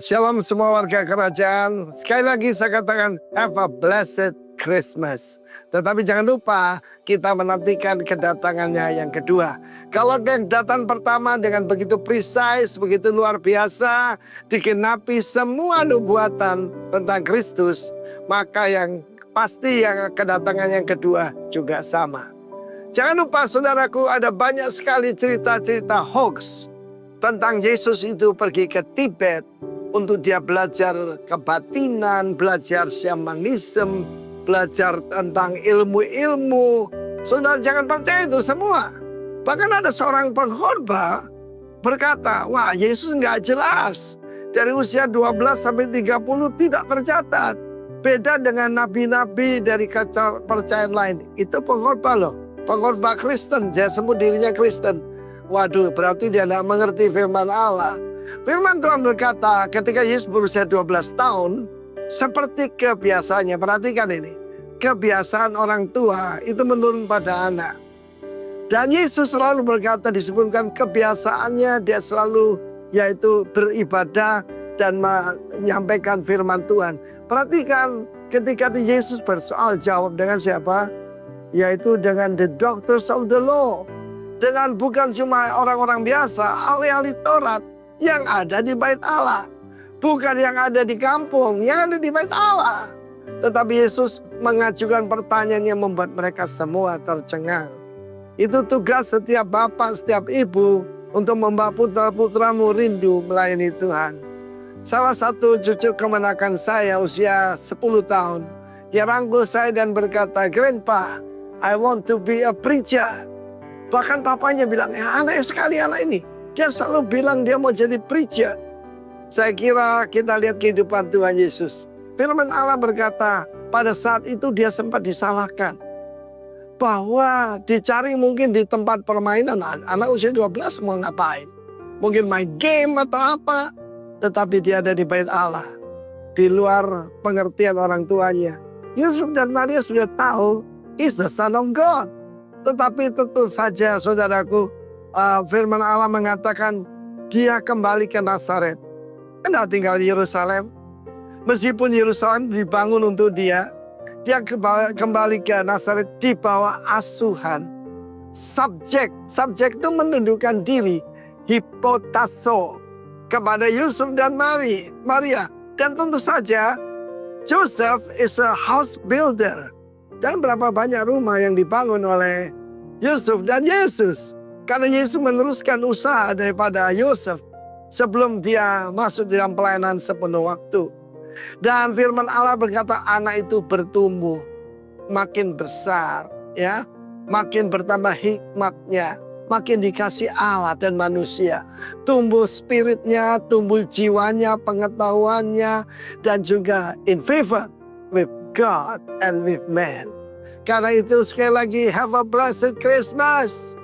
Shalom semua warga kerajaan. Sekali lagi saya katakan have a blessed Christmas. Tetapi jangan lupa kita menantikan kedatangannya yang kedua. Kalau kedatangan pertama dengan begitu precise, begitu luar biasa, digenapi semua nubuatan tentang Kristus, maka yang pasti yang kedatangan yang kedua juga sama. Jangan lupa saudaraku, ada banyak sekali cerita-cerita hoax tentang Yesus itu pergi ke Tibet untuk dia belajar kebatinan, belajar shamanism, belajar tentang ilmu-ilmu. Saudara jangan percaya itu semua. Bahkan ada seorang pengkhotbah berkata, wah Yesus nggak jelas. Dari usia 12 sampai 30 tidak tercatat. Beda dengan nabi-nabi dari kepercayaan lain. Itu pengkhotbah loh. Pengkhotbah Kristen, dia sebut dirinya Kristen. Waduh, berarti dia tidak mengerti firman Allah. Firman Tuhan berkata, ketika Yesus berusia 12 tahun, seperti kebiasaannya, perhatikan ini. Kebiasaan orang tua itu menurun pada anak. Dan Yesus selalu berkata, disebutkan kebiasaannya dia selalu yaitu beribadah dan menyampaikan firman Tuhan. Perhatikan ketika Yesus bersoal jawab dengan siapa? Yaitu dengan the doctors of the law. Dengan bukan cuma orang-orang biasa, ahli-ahli Taurat yang ada di bait Allah. Bukan yang ada di kampung, yang ada di bait Allah. Tetapi Yesus mengajukan pertanyaan yang membuat mereka semua tercengang. Itu tugas setiap bapak, setiap ibu untuk membawa putra-putramu rindu melayani Tuhan. Salah satu cucu kemenakan saya usia 10 tahun. Dia rangkul saya dan berkata, Grandpa, I want to be a preacher. Bahkan papanya bilang, aneh sekali anak ini. Dia selalu bilang dia mau jadi preacher. Saya kira kita lihat kehidupan Tuhan Yesus. Firman Allah berkata, pada saat itu dia sempat disalahkan. Bahwa dicari mungkin di tempat permainan. Anak usia 12 mau ngapain? Mungkin main game atau apa. Tetapi dia ada di bait Allah. Di luar pengertian orang tuanya. Yusuf dan Maria sudah tahu, is the son of God. Tetapi tentu saja saudaraku, firman Allah mengatakan dia kembali ke Nazaret. Dia tinggal di Yerusalem. Meskipun Yerusalem dibangun untuk dia kembali ke Nazaret di bawah asuhan. Subjek itu menundukkan diri, hipotaso, kepada Yusuf dan Maria. Dan tentu saja Joseph is a house builder. Dan berapa banyak rumah yang dibangun oleh Yusuf dan Yesus. Karena Yesus meneruskan usaha daripada Yosef sebelum dia masuk dalam pelayanan sepenuh waktu. Dan firman Allah berkata anak itu bertumbuh makin besar, ya, makin bertambah hikmatnya, makin dikasih Allah dan manusia. Tumbuh spiritnya, tumbuh jiwanya, pengetahuannya, dan juga in favor with God and with man. Karena itu sekali lagi have a blessed Christmas.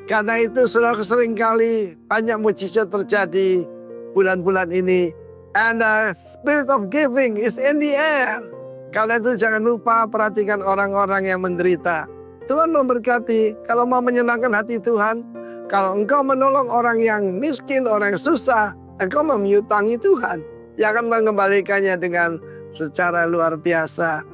Karena itu saudara seringkali banyak mujizat terjadi bulan-bulan ini. And the spirit of giving is in the air. Karena itu jangan lupa perhatikan orang-orang yang menderita. Tuhan memberkati kalau mau menyenangkan hati Tuhan. Kalau engkau menolong orang yang miskin, orang yang susah, engkau memiutangi Tuhan. Yang akan mengembalikannya dengan secara luar biasa.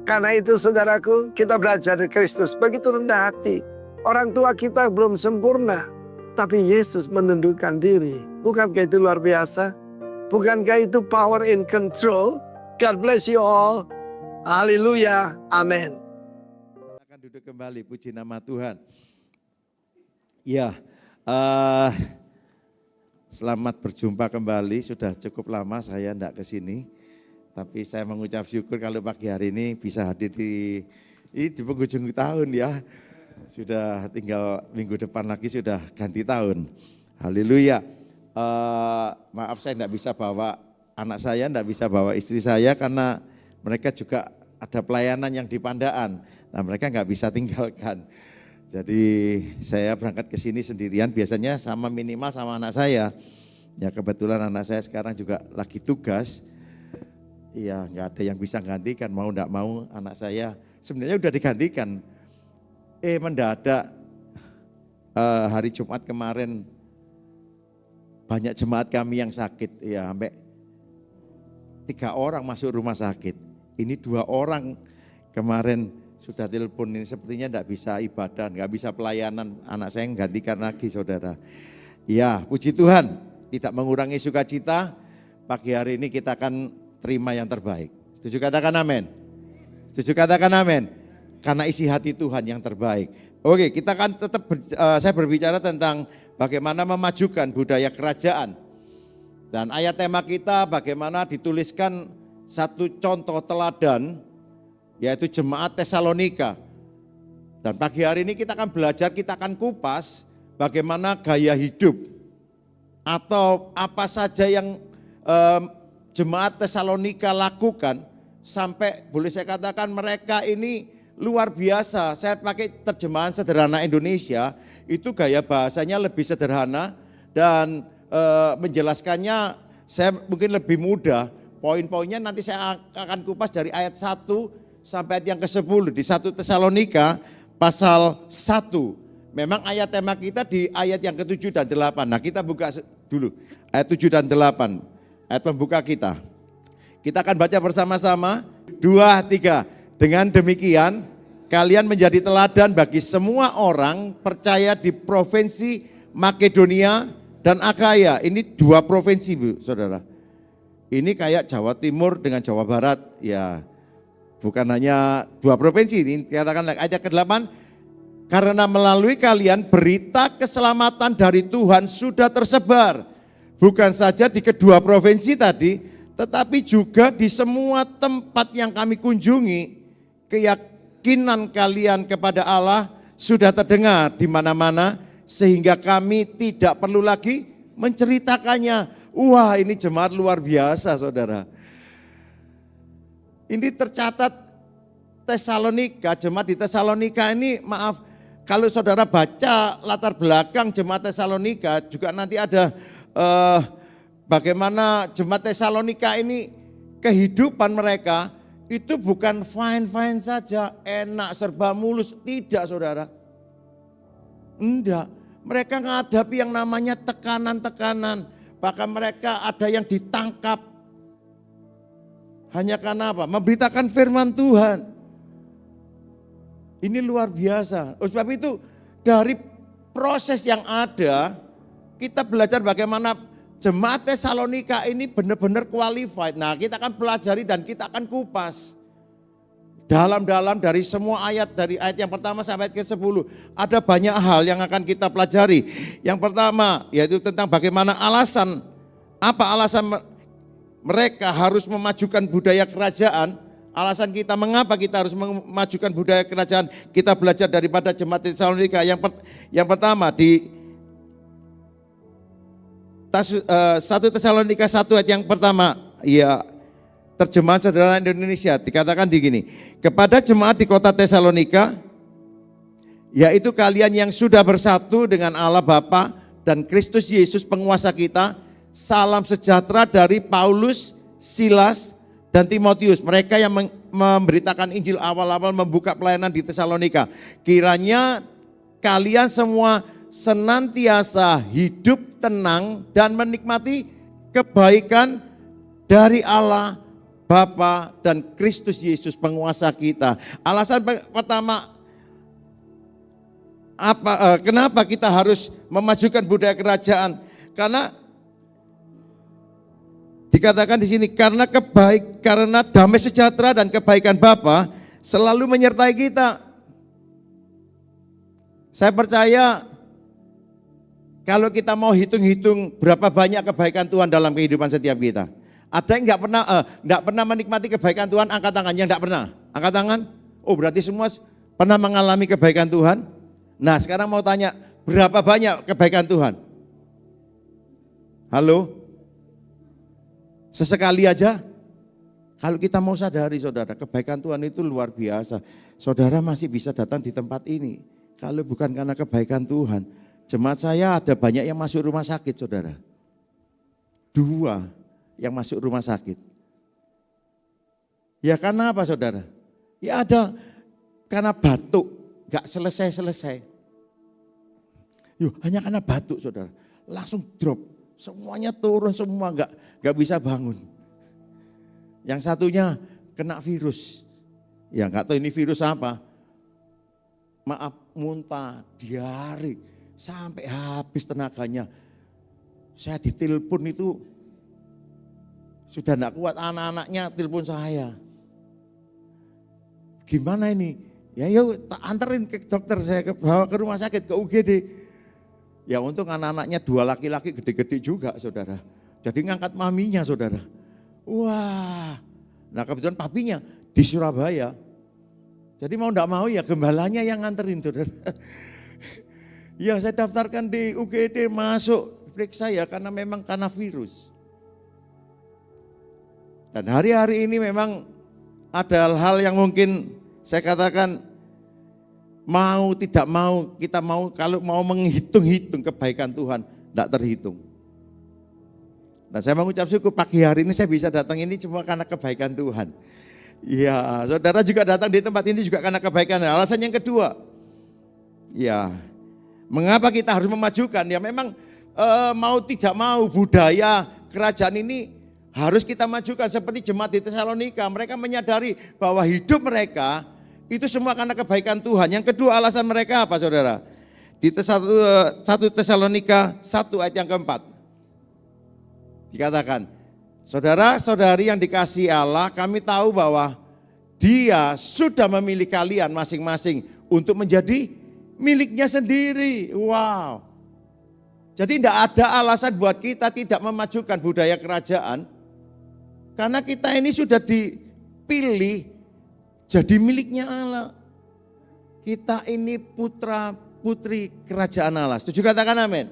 Karena itu saudaraku, kita belajar dari Kristus. Begitu rendah hati. Orang tua kita belum sempurna. Tapi Yesus menundukkan diri. Bukankah itu luar biasa? Bukankah itu power in control? God bless you all. Haleluya. Amin. Akan duduk kembali, puji nama Tuhan. Ya, selamat berjumpa kembali. Sudah cukup lama saya tidak ke sini. Tapi saya mengucap syukur kalau pagi hari ini bisa hadir di penghujung tahun ya. Sudah tinggal minggu depan lagi sudah ganti tahun. Haleluya. Maaf saya tidak bisa bawa anak saya, tidak bisa bawa istri saya karena mereka juga ada pelayanan yang di Pandaan. Nah mereka nggak bisa tinggalkan. Jadi saya berangkat ke sini sendirian, biasanya sama minimal sama anak saya. Ya kebetulan anak saya sekarang juga lagi tugas. Iya nggak ada yang bisa gantikan, mau nggak mau anak saya sebenarnya udah digantikan. Mendadak hari Jumat kemarin banyak jemaat kami yang sakit, ya sampai 3 orang masuk rumah sakit. Ini 2 orang kemarin sudah telepon, ini sepertinya tidak bisa ibadah, nggak bisa pelayanan, anak saya gantikan lagi saudara. Ya puji Tuhan, tidak mengurangi sukacita, pagi hari ini kita akan terima yang terbaik. Setuju katakan amin? Setuju katakan amin? Karena isi hati Tuhan yang terbaik. Oke, kita akan tetap, saya berbicara tentang bagaimana memajukan budaya kerajaan. Dan ayat tema kita bagaimana dituliskan satu contoh teladan, yaitu jemaat Tesalonika. Dan pagi hari ini kita akan belajar, kita akan kupas bagaimana gaya hidup atau apa saja yang jemaat Tesalonika lakukan sampai boleh saya katakan mereka ini luar biasa. Saya pakai terjemahan sederhana Indonesia, itu gaya bahasanya lebih sederhana dan menjelaskannya saya mungkin lebih mudah. Poin-poinnya nanti saya akan kupas dari ayat 1 sampai ayat yang ke-10 di 1 Tesalonika pasal 1. Memang ayat tema kita di ayat yang ke-7 dan 8. Nah, kita buka dulu ayat 7 dan 8. Ayat pembuka kita. Kita akan baca bersama-sama 2, 3. Dengan demikian kalian menjadi teladan bagi semua orang percaya di provinsi Makedonia dan Akaya. Ini 2 provinsi Bu, saudara. Ini kayak Jawa Timur dengan Jawa Barat. Ya, bukan hanya 2 provinsi. Ini katakan ayat ke-8. Karena melalui kalian berita keselamatan dari Tuhan sudah tersebar. Bukan saja di kedua provinsi tadi, tetapi juga di semua tempat yang kami kunjungi. Keyakinan kalian kepada Allah sudah terdengar di mana-mana, sehingga kami tidak perlu lagi menceritakannya. Wah, ini jemaat luar biasa saudara. Ini tercatat Tesalonika, jemaat di Tesalonika ini, maaf, kalau saudara baca latar belakang jemaat Tesalonika juga nanti ada bagaimana jemaat Tesalonika ini kehidupan mereka itu bukan fine-fine saja, enak, serba mulus, tidak saudara. Enggak, mereka menghadapi yang namanya tekanan-tekanan, bahkan mereka ada yang ditangkap hanya karena apa? Memberitakan firman Tuhan. Ini luar biasa. Oleh sebab itu dari proses yang ada, kita belajar bagaimana jemaat Tesalonika ini benar-benar qualified. Nah, kita akan pelajari dan kita akan kupas dalam-dalam dari semua ayat, dari ayat yang pertama sampai ayat ke-10. Ada banyak hal yang akan kita pelajari. Yang pertama yaitu tentang bagaimana alasan, apa alasan mereka harus memajukan budaya kerajaan. Alasan kita mengapa kita harus memajukan budaya kerajaan, kita belajar daripada jemaat Tesalonika. Yang pertama di 1 Tesalonika 1 ayat yang pertama, ya terjemahan sederhana Indonesia dikatakan begini, kepada jemaat di kota Tesalonika, yaitu kalian yang sudah bersatu dengan Allah Bapa dan Kristus Yesus penguasa kita, salam sejahtera dari Paulus, Silas, dan Timotius, mereka yang memberitakan Injil awal-awal membuka pelayanan di Tesalonika. Kiranya kalian semua senantiasa hidup tenang dan menikmati kebaikan dari Allah Bapa dan Kristus Yesus penguasa kita. Alasan pertama kenapa kita harus memajukan budaya kerajaan? Karena dikatakan di sini karena damai sejahtera dan kebaikan Bapa selalu menyertai kita. Saya percaya kalau kita mau hitung-hitung berapa banyak kebaikan Tuhan dalam kehidupan setiap kita. Ada yang enggak pernah menikmati kebaikan Tuhan, angkat tangannya. Enggak pernah. Angkat tangan. Oh, berarti semua pernah mengalami kebaikan Tuhan. Nah, sekarang mau tanya, berapa banyak kebaikan Tuhan? Halo? Sesekali aja. Kalau kita mau sadari saudara, kebaikan Tuhan itu luar biasa. Saudara masih bisa datang di tempat ini. Kalau bukan karena kebaikan Tuhan. Jemaat saya ada banyak yang masuk rumah sakit saudara. 2 yang masuk rumah sakit. Ya karena apa saudara? Ya ada karena batuk, gak selesai-selesai. Yuk, hanya karena batuk saudara, langsung drop. Semuanya turun semua, gak bisa bangun. Yang satunya kena virus. Ya nggak tahu ini virus apa. Maaf, muntah, diare, sampai habis tenaganya. Saya ditelepon itu sudah enggak kuat, anak-anaknya telepon saya. Gimana ini? Ya yuk anterin ke dokter, saya bawa ke rumah sakit, ke UGD. Ya untung anak-anaknya 2 laki-laki gede-gede juga saudara. Jadi ngangkat maminya saudara. Wah, nah kebetulan papinya di Surabaya. Jadi mau enggak mau ya gembalanya yang nganterin saudara. Ya saya daftarkan di UGD, masuk periksa ya karena virus. Dan hari-hari ini memang ada hal-hal yang mungkin saya katakan mau tidak mau, kita mau kalau mau menghitung-hitung kebaikan Tuhan, tidak terhitung. Dan saya mengucap syukur pagi hari ini saya bisa datang ini cuma karena kebaikan Tuhan. Ya, saudara juga datang di tempat ini juga karena kebaikan. Alasan yang kedua, ya, mengapa kita harus memajukan? Ya memang mau tidak mau budaya kerajaan ini harus kita majukan seperti jemaat di Tesalonika. Mereka menyadari bahwa hidup mereka itu semua karena kebaikan Tuhan. Yang kedua alasan mereka apa saudara? Di 1 Tesalonika 1 ayat yang keempat. Dikatakan, saudara-saudari yang dikasihi Allah, kami tahu bahwa Dia sudah memilih kalian masing-masing untuk menjadi miliknya sendiri. Wow. Jadi tidak ada alasan buat kita tidak memajukan budaya kerajaan. Karena kita ini sudah dipilih jadi miliknya Allah. Kita ini putra putri kerajaan Allah. Setuju katakan amin.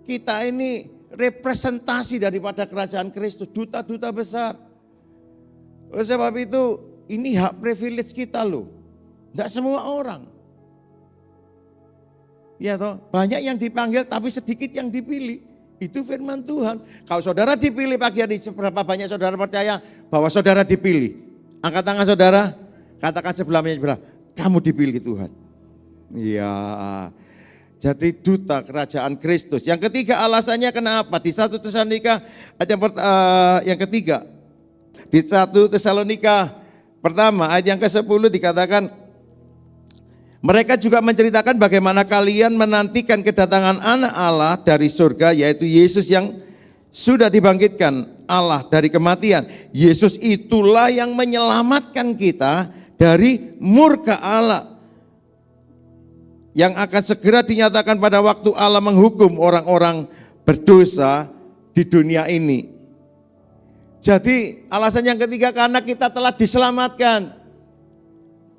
Kita ini representasi daripada kerajaan Kristus, duta-duta besar. Oleh sebab itu ini hak privilege kita loh. Tidak semua orang. Ya toh, banyak yang dipanggil tapi sedikit yang dipilih. Itu firman Tuhan. Kalau saudara dipilih pagi hari, seberapa banyak saudara percaya bahwa saudara dipilih? Angkat tangan saudara, katakan sebelahnya, kamu dipilih Tuhan. Iya. Jadi duta kerajaan Kristus. Yang ketiga alasannya kenapa? Di 1 Tesalonika ayat yang ketiga. Di 1 Tesalonika pertama ayat yang ke-10 dikatakan, mereka juga menceritakan bagaimana kalian menantikan kedatangan anak Allah dari surga, yaitu Yesus yang sudah dibangkitkan Allah dari kematian. Yesus itulah yang menyelamatkan kita dari murka Allah, yang akan segera dinyatakan pada waktu Allah menghukum orang-orang berdosa di dunia ini. Jadi alasan yang ketiga karena kita telah diselamatkan.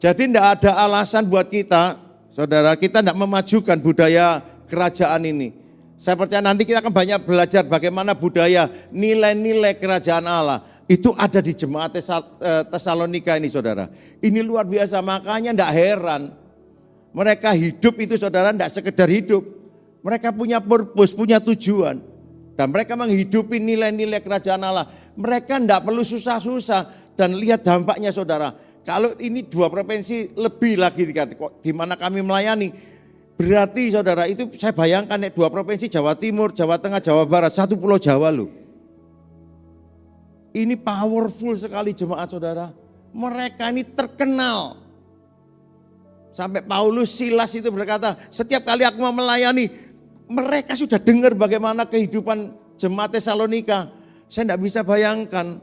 Jadi tidak ada alasan buat kita, saudara, kita tidak memajukan budaya kerajaan ini. Saya percaya nanti kita akan banyak belajar bagaimana budaya nilai-nilai kerajaan Allah. Itu ada di jemaat Tesalonika ini saudara. Ini luar biasa, makanya tidak heran. Mereka hidup itu saudara tidak sekedar hidup. Mereka punya purpose, punya tujuan. Dan mereka menghidupi nilai-nilai kerajaan Allah. Mereka tidak perlu susah-susah. Dan lihat dampaknya saudara. Kalau ini 2 provinsi lebih lagi di mana kami melayani. Berarti saudara itu saya bayangkan 2 provinsi Jawa Timur, Jawa Tengah, Jawa Barat, 1 pulau Jawa loh. Ini powerful sekali jemaat saudara. Mereka ini terkenal. Sampai Paulus, Silas itu berkata, setiap kali aku mau melayani, mereka sudah dengar bagaimana kehidupan jemaat Tesalonika. Saya tidak bisa bayangkan,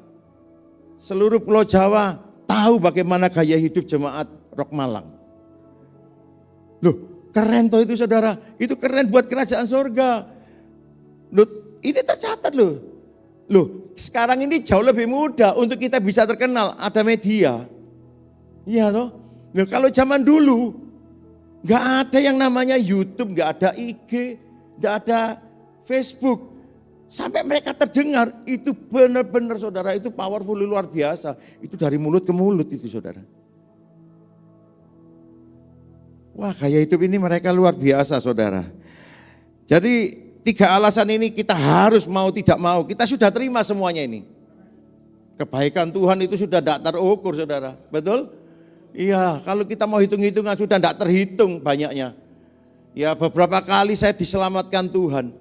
seluruh pulau Jawa tahu bagaimana gaya hidup jemaat Rock Malang. Loh, keren toh itu saudara, itu keren buat kerajaan surga. Loh, ini tercatat loh. Loh, sekarang ini jauh lebih mudah untuk kita bisa terkenal, ada media. Iya toh. Nah, kalau zaman dulu nggak ada yang namanya YouTube, nggak ada IG, nggak ada Facebook, sampai mereka terdengar itu benar-benar saudara itu powerful luar biasa. Itu dari mulut ke mulut itu saudara. Wah, gaya hidup ini mereka luar biasa saudara. Jadi 3 alasan ini kita harus mau tidak mau, kita sudah terima semuanya ini. Kebaikan Tuhan itu sudah tidak terukur saudara, betul? Iya, kalau kita mau hitung-hitungan sudah tidak terhitung banyaknya. Ya beberapa kali saya diselamatkan Tuhan.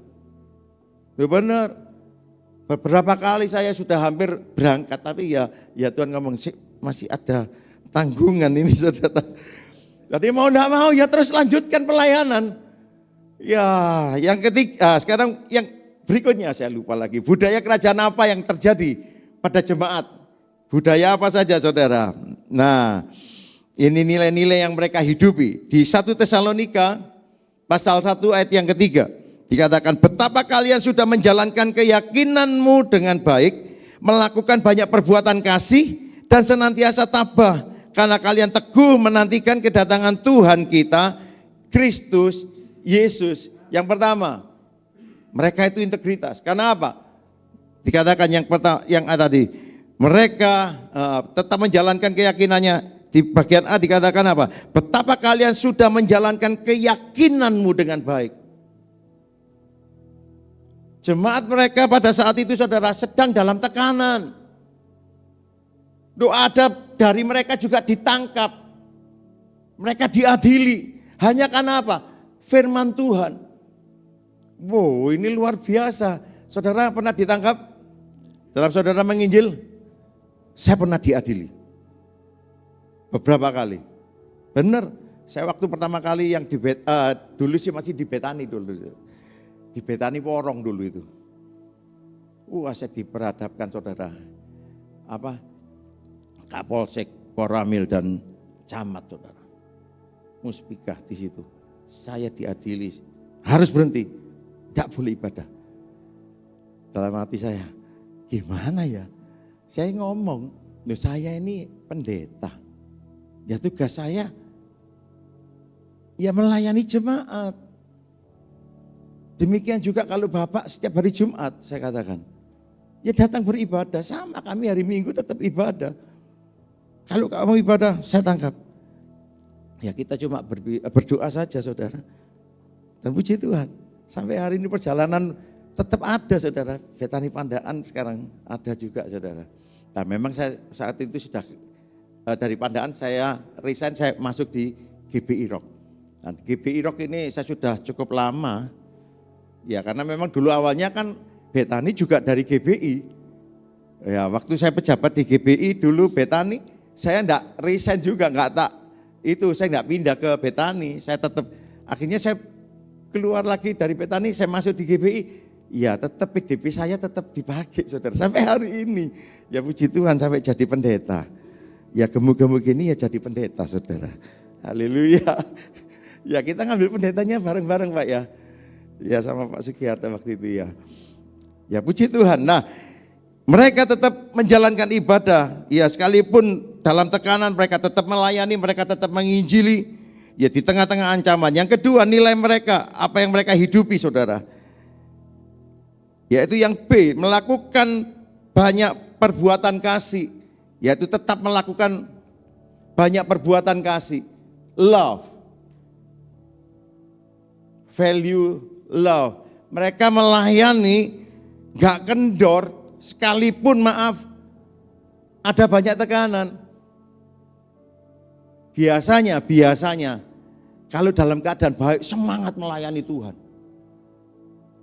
Ya benar. Beberapa kali saya sudah hampir berangkat, tapi ya Tuhan ngomong sih masih ada tanggungan ini saudara. Jadi mau enggak mau ya terus lanjutkan pelayanan. Ya yang ketiga, sekarang yang berikutnya saya lupa lagi. Budaya kerajaan apa yang terjadi pada jemaat? Budaya apa saja saudara? Nah ini nilai-nilai yang mereka hidupi. Di 1 Tesalonika pasal 1 ayat yang ketiga. Dikatakan betapa kalian sudah menjalankan keyakinanmu dengan baik, melakukan banyak perbuatan kasih dan senantiasa tabah karena kalian teguh menantikan kedatangan Tuhan kita Kristus Yesus. Yang pertama, mereka itu integritas. Karena apa? Dikatakan yang pertama yang tadi, mereka tetap menjalankan keyakinannya. Di bagian A dikatakan apa? Betapa kalian sudah menjalankan keyakinanmu dengan baik. Jemaat mereka pada saat itu saudara sedang dalam tekanan. Doa ada dari mereka juga ditangkap. Mereka diadili. Hanya karena apa? Firman Tuhan. Wow, ini luar biasa. Saudara pernah ditangkap? Dalam saudara menginjil? Saya pernah diadili. Beberapa kali. Benar. Saya waktu pertama kali yang dulu sih masih di Betani dulu. Di Betani Porong dulu itu. Saya diperhadapkan saudara. Kapolsek, Koramil dan Camat saudara. Muspikah di situ. Saya diadili, harus berhenti. Tidak boleh ibadah. Dalam hati saya, gimana ya? Saya ngomong, saya ini pendeta. Ya tugas saya, ya melayani jemaat. Demikian juga kalau Bapak setiap hari Jumat, saya katakan, ya datang beribadah, sama kami hari Minggu tetap ibadah. Kalau kamu ibadah, saya tangkap. Ya kita cuma berdoa saja saudara. Dan puji Tuhan, sampai hari ini perjalanan tetap ada saudara. Betani Pandaan sekarang ada juga saudara. Nah memang saya saat itu sudah dari Pandaan saya resign, saya masuk di GBI Rock. Nah, GBI Rock ini saya sudah cukup lama. Ya karena memang dulu awalnya kan Betani juga dari GBI. Ya waktu saya pejabat di GBI dulu Betani, saya enggak resign juga, saya enggak pindah ke Betani. Saya tetap, akhirnya saya keluar lagi dari Betani, saya masuk di GBI. Ya tetap PDP saya tetap dipakai saudara, sampai hari ini. Ya puji Tuhan sampai jadi pendeta. Ya gemuk-gemuk ini ya jadi pendeta saudara. Haleluya. Ya kita ngambil pendetanya bareng-bareng Pak ya. Ya sama Pak Sugiharto waktu itu ya. Ya puji Tuhan. Nah mereka tetap menjalankan ibadah. Ya sekalipun dalam tekanan mereka tetap melayani, mereka tetap menginjili. Ya di tengah-tengah ancaman. Yang kedua nilai mereka, apa yang mereka hidupi saudara. Yaitu yang B, melakukan banyak perbuatan kasih. Yaitu tetap melakukan banyak perbuatan kasih. Love. Value love. Mereka melayani gak kendor sekalipun maaf ada banyak tekanan. Biasanya kalau dalam keadaan baik semangat melayani Tuhan.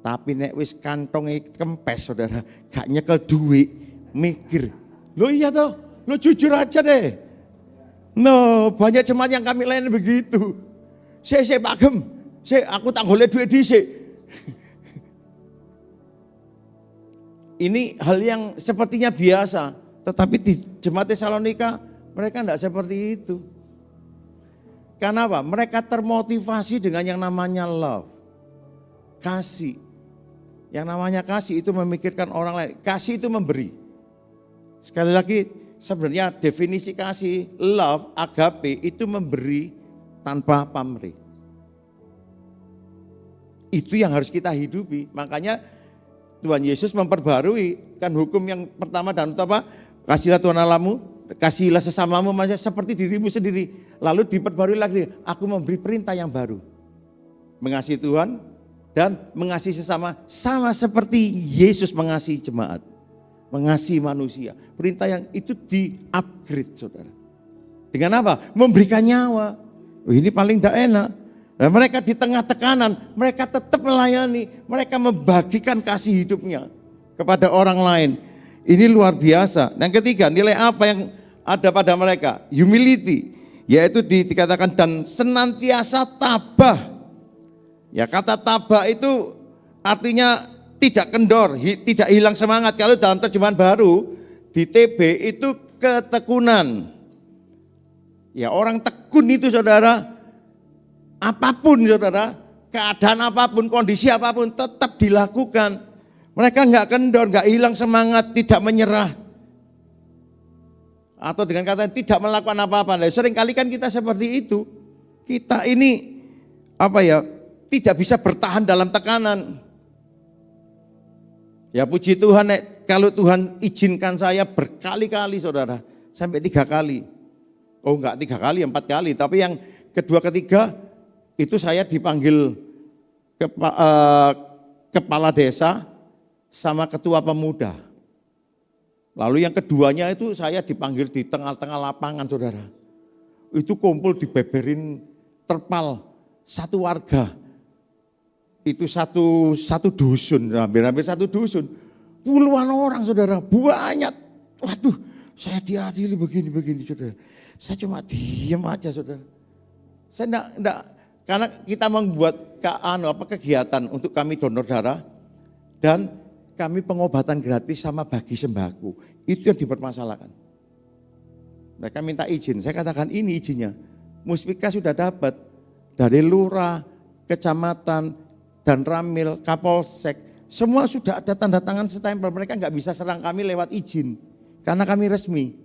Tapi nek wis kantongnya kempes saudara, gak nyekel duit, mikir. Lo iya toh, lo jujur aja deh. No, banyak jemaat yang kami layani begitu. Saya Pak Gem, aku tak boleh duit dhisik. Ini hal yang sepertinya biasa, tetapi di jemaat Tesalonika mereka tidak seperti itu. Karena apa? Mereka termotivasi dengan yang namanya love, kasih. Yang namanya kasih itu memikirkan orang lain. Kasih itu memberi. Sekali lagi, sebenarnya definisi kasih, love, agape itu memberi tanpa pamrih. Itu yang harus kita hidupi. Makanya Tuhan Yesus memperbarui kan hukum yang pertama dan utama, kasihlah Tuhan Allahmu, kasihilah sesamamu seperti dirimu sendiri. Lalu diperbarui lagi, aku memberi perintah yang baru. Mengasihi Tuhan dan mengasihi sesama, sama seperti Yesus mengasihi jemaat, mengasihi manusia. Perintah yang itu di-upgrade saudara. Dengan apa? Memberikan nyawa. Ini paling tidak enak. Dan mereka di tengah tekanan, mereka tetap melayani, mereka membagikan kasih hidupnya. kepada orang lain. Ini luar biasa. Yang ketiga, nilai apa yang ada pada mereka? Humility, yaitu dikatakan dan senantiasa tabah. Ya, kata tabah itu artinya tidak kendor, tidak hilang semangat. Kalau dalam terjemahan baru di TB itu ketekunan. Ya, orang tekun itu saudara, apapun saudara, keadaan apapun, kondisi apapun tetap dilakukan. Mereka enggak kendor, enggak hilang semangat, tidak menyerah. Atau dengan kata tidak melakukan apa-apa. Nah, seringkali kan kita seperti itu. Kita ini tidak bisa bertahan dalam tekanan. Ya puji Tuhan, kalau Tuhan izinkan saya berkali-kali saudara, sampai 3 kali. Oh enggak 3 kali, 4 kali. Tapi yang kedua ketiga itu saya dipanggil kepala desa sama ketua pemuda. Lalu yang keduanya itu saya dipanggil di tengah-tengah lapangan saudara. Itu kumpul dibeberin terpal satu warga. Itu satu dusun, hampir satu dusun. Puluhan orang saudara, banyak. Waduh, saya diadili begini saudara. Saya cuma diam aja saudara. Saya enggak karena kita membuat kegiatan untuk kami donor darah dan kami pengobatan gratis sama bagi sembako. Itu yang dipermasalahkan. Mereka minta izin, saya katakan ini izinnya. Muspika sudah dapat dari lurah, kecamatan, dan Ramil, Kapolsek. Semua sudah ada tanda tangan stempel. Mereka nggak bisa serang kami lewat izin. Karena kami resmi.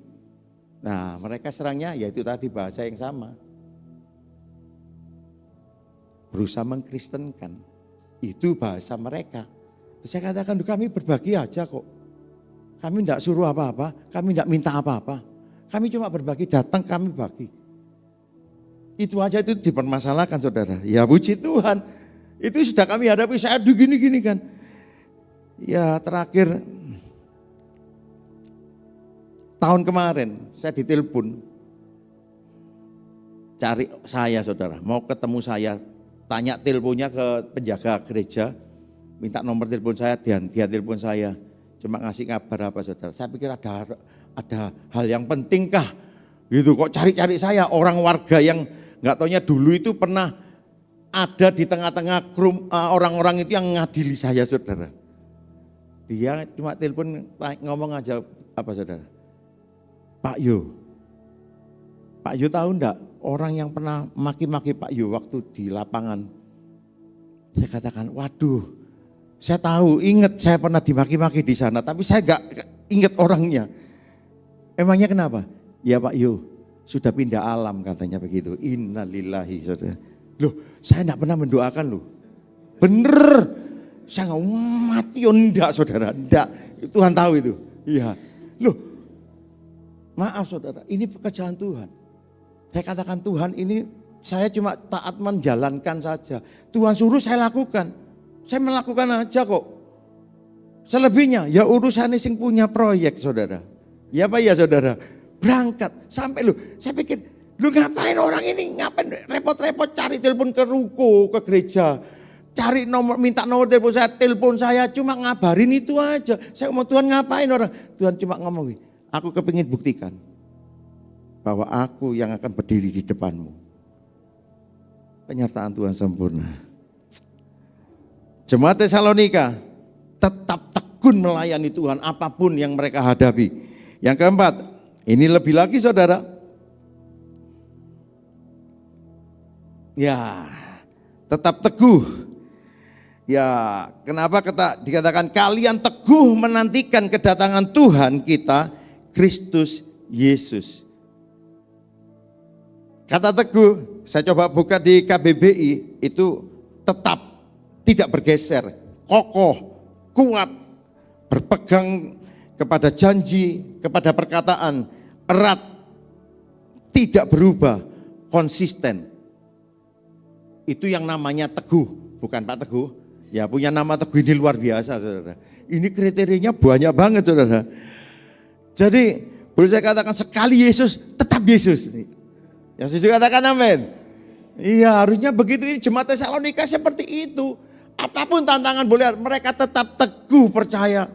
Nah mereka serangnya yaitu tadi bahasa yang sama. Berusaha mengkristenkan. Itu bahasa mereka. Saya katakan kami berbagi aja kok. Kami tidak suruh apa-apa, kami tidak minta apa-apa. Kami cuma berbagi, datang kami bagi. Itu aja itu dipermasalahkan saudara. Ya puji Tuhan. Itu sudah kami hadapi, saya gini-gini kan. Ya terakhir tahun kemarin saya ditelepon. Cari saya saudara, mau ketemu saya. Tanya teleponnya ke penjaga gereja. Minta nomor telepon saya dan dia telepon saya. Cuma ngasih kabar apa saudara. Saya pikir ada hal yang penting kah? Gitu kok cari-cari saya. Orang warga yang nggak taunya dulu itu pernah ada di tengah-tengah orang-orang itu yang ngadili saya saudara. Dia cuma telepon ngomong aja apa saudara. Pak Yo tahu enggak orang yang pernah maki-maki Pak Yo waktu di lapangan. Saya katakan waduh. Saya tahu, ingat saya pernah dimaki-maki di sana, tapi saya enggak ingat orangnya. Emangnya kenapa? Ya Pak Yo, sudah pindah alam katanya begitu. Innalillahi saudara. Loh, saya enggak pernah mendoakan loh. Bener, saya enggak mati, enggak saudara, enggak. Tuhan tahu itu. Iya. Loh, maaf saudara, ini pekerjaan Tuhan. Saya katakan Tuhan ini saya cuma taat menjalankan saja. Tuhan suruh saya lakukan. Saya melakukan aja kok. Selebihnya ya urusan sing punya proyek saudara. Ya Pak ya saudara. Berangkat sampai saya pikir ngapain orang ini ngapain repot-repot cari telepon ke ruko, ke gereja. Cari nomor, minta nomor telepon saya cuma ngabarin itu aja. Saya mau Tuhan ngapain orang? Tuhan cuma ngomong, aku kepingin buktikan bahwa aku yang akan berdiri di depanmu. Penyertaan Tuhan sempurna. Jemaat Tesalonika tetap tekun melayani Tuhan apapun yang mereka hadapi. Yang keempat, ini lebih lagi saudara. Ya, tetap teguh. Ya, kenapa dikatakan kalian teguh menantikan kedatangan Tuhan kita, Kristus Yesus. Kata teguh, saya coba buka di KBBI, itu tetap. Tidak bergeser, kokoh, kuat, berpegang kepada janji, kepada perkataan, erat, tidak berubah, konsisten. Itu yang namanya teguh, bukan Pak Teguh. Ya punya nama Teguh ini luar biasa saudara. Ini kriterianya banyak banget saudara. Jadi boleh saya katakan sekali Yesus, tetap Yesus. Yang setuju katakan amin. Iya harusnya begitu, ini jemaat Tesalonika seperti itu. Apapun tantangan boleh, mereka tetap teguh percaya.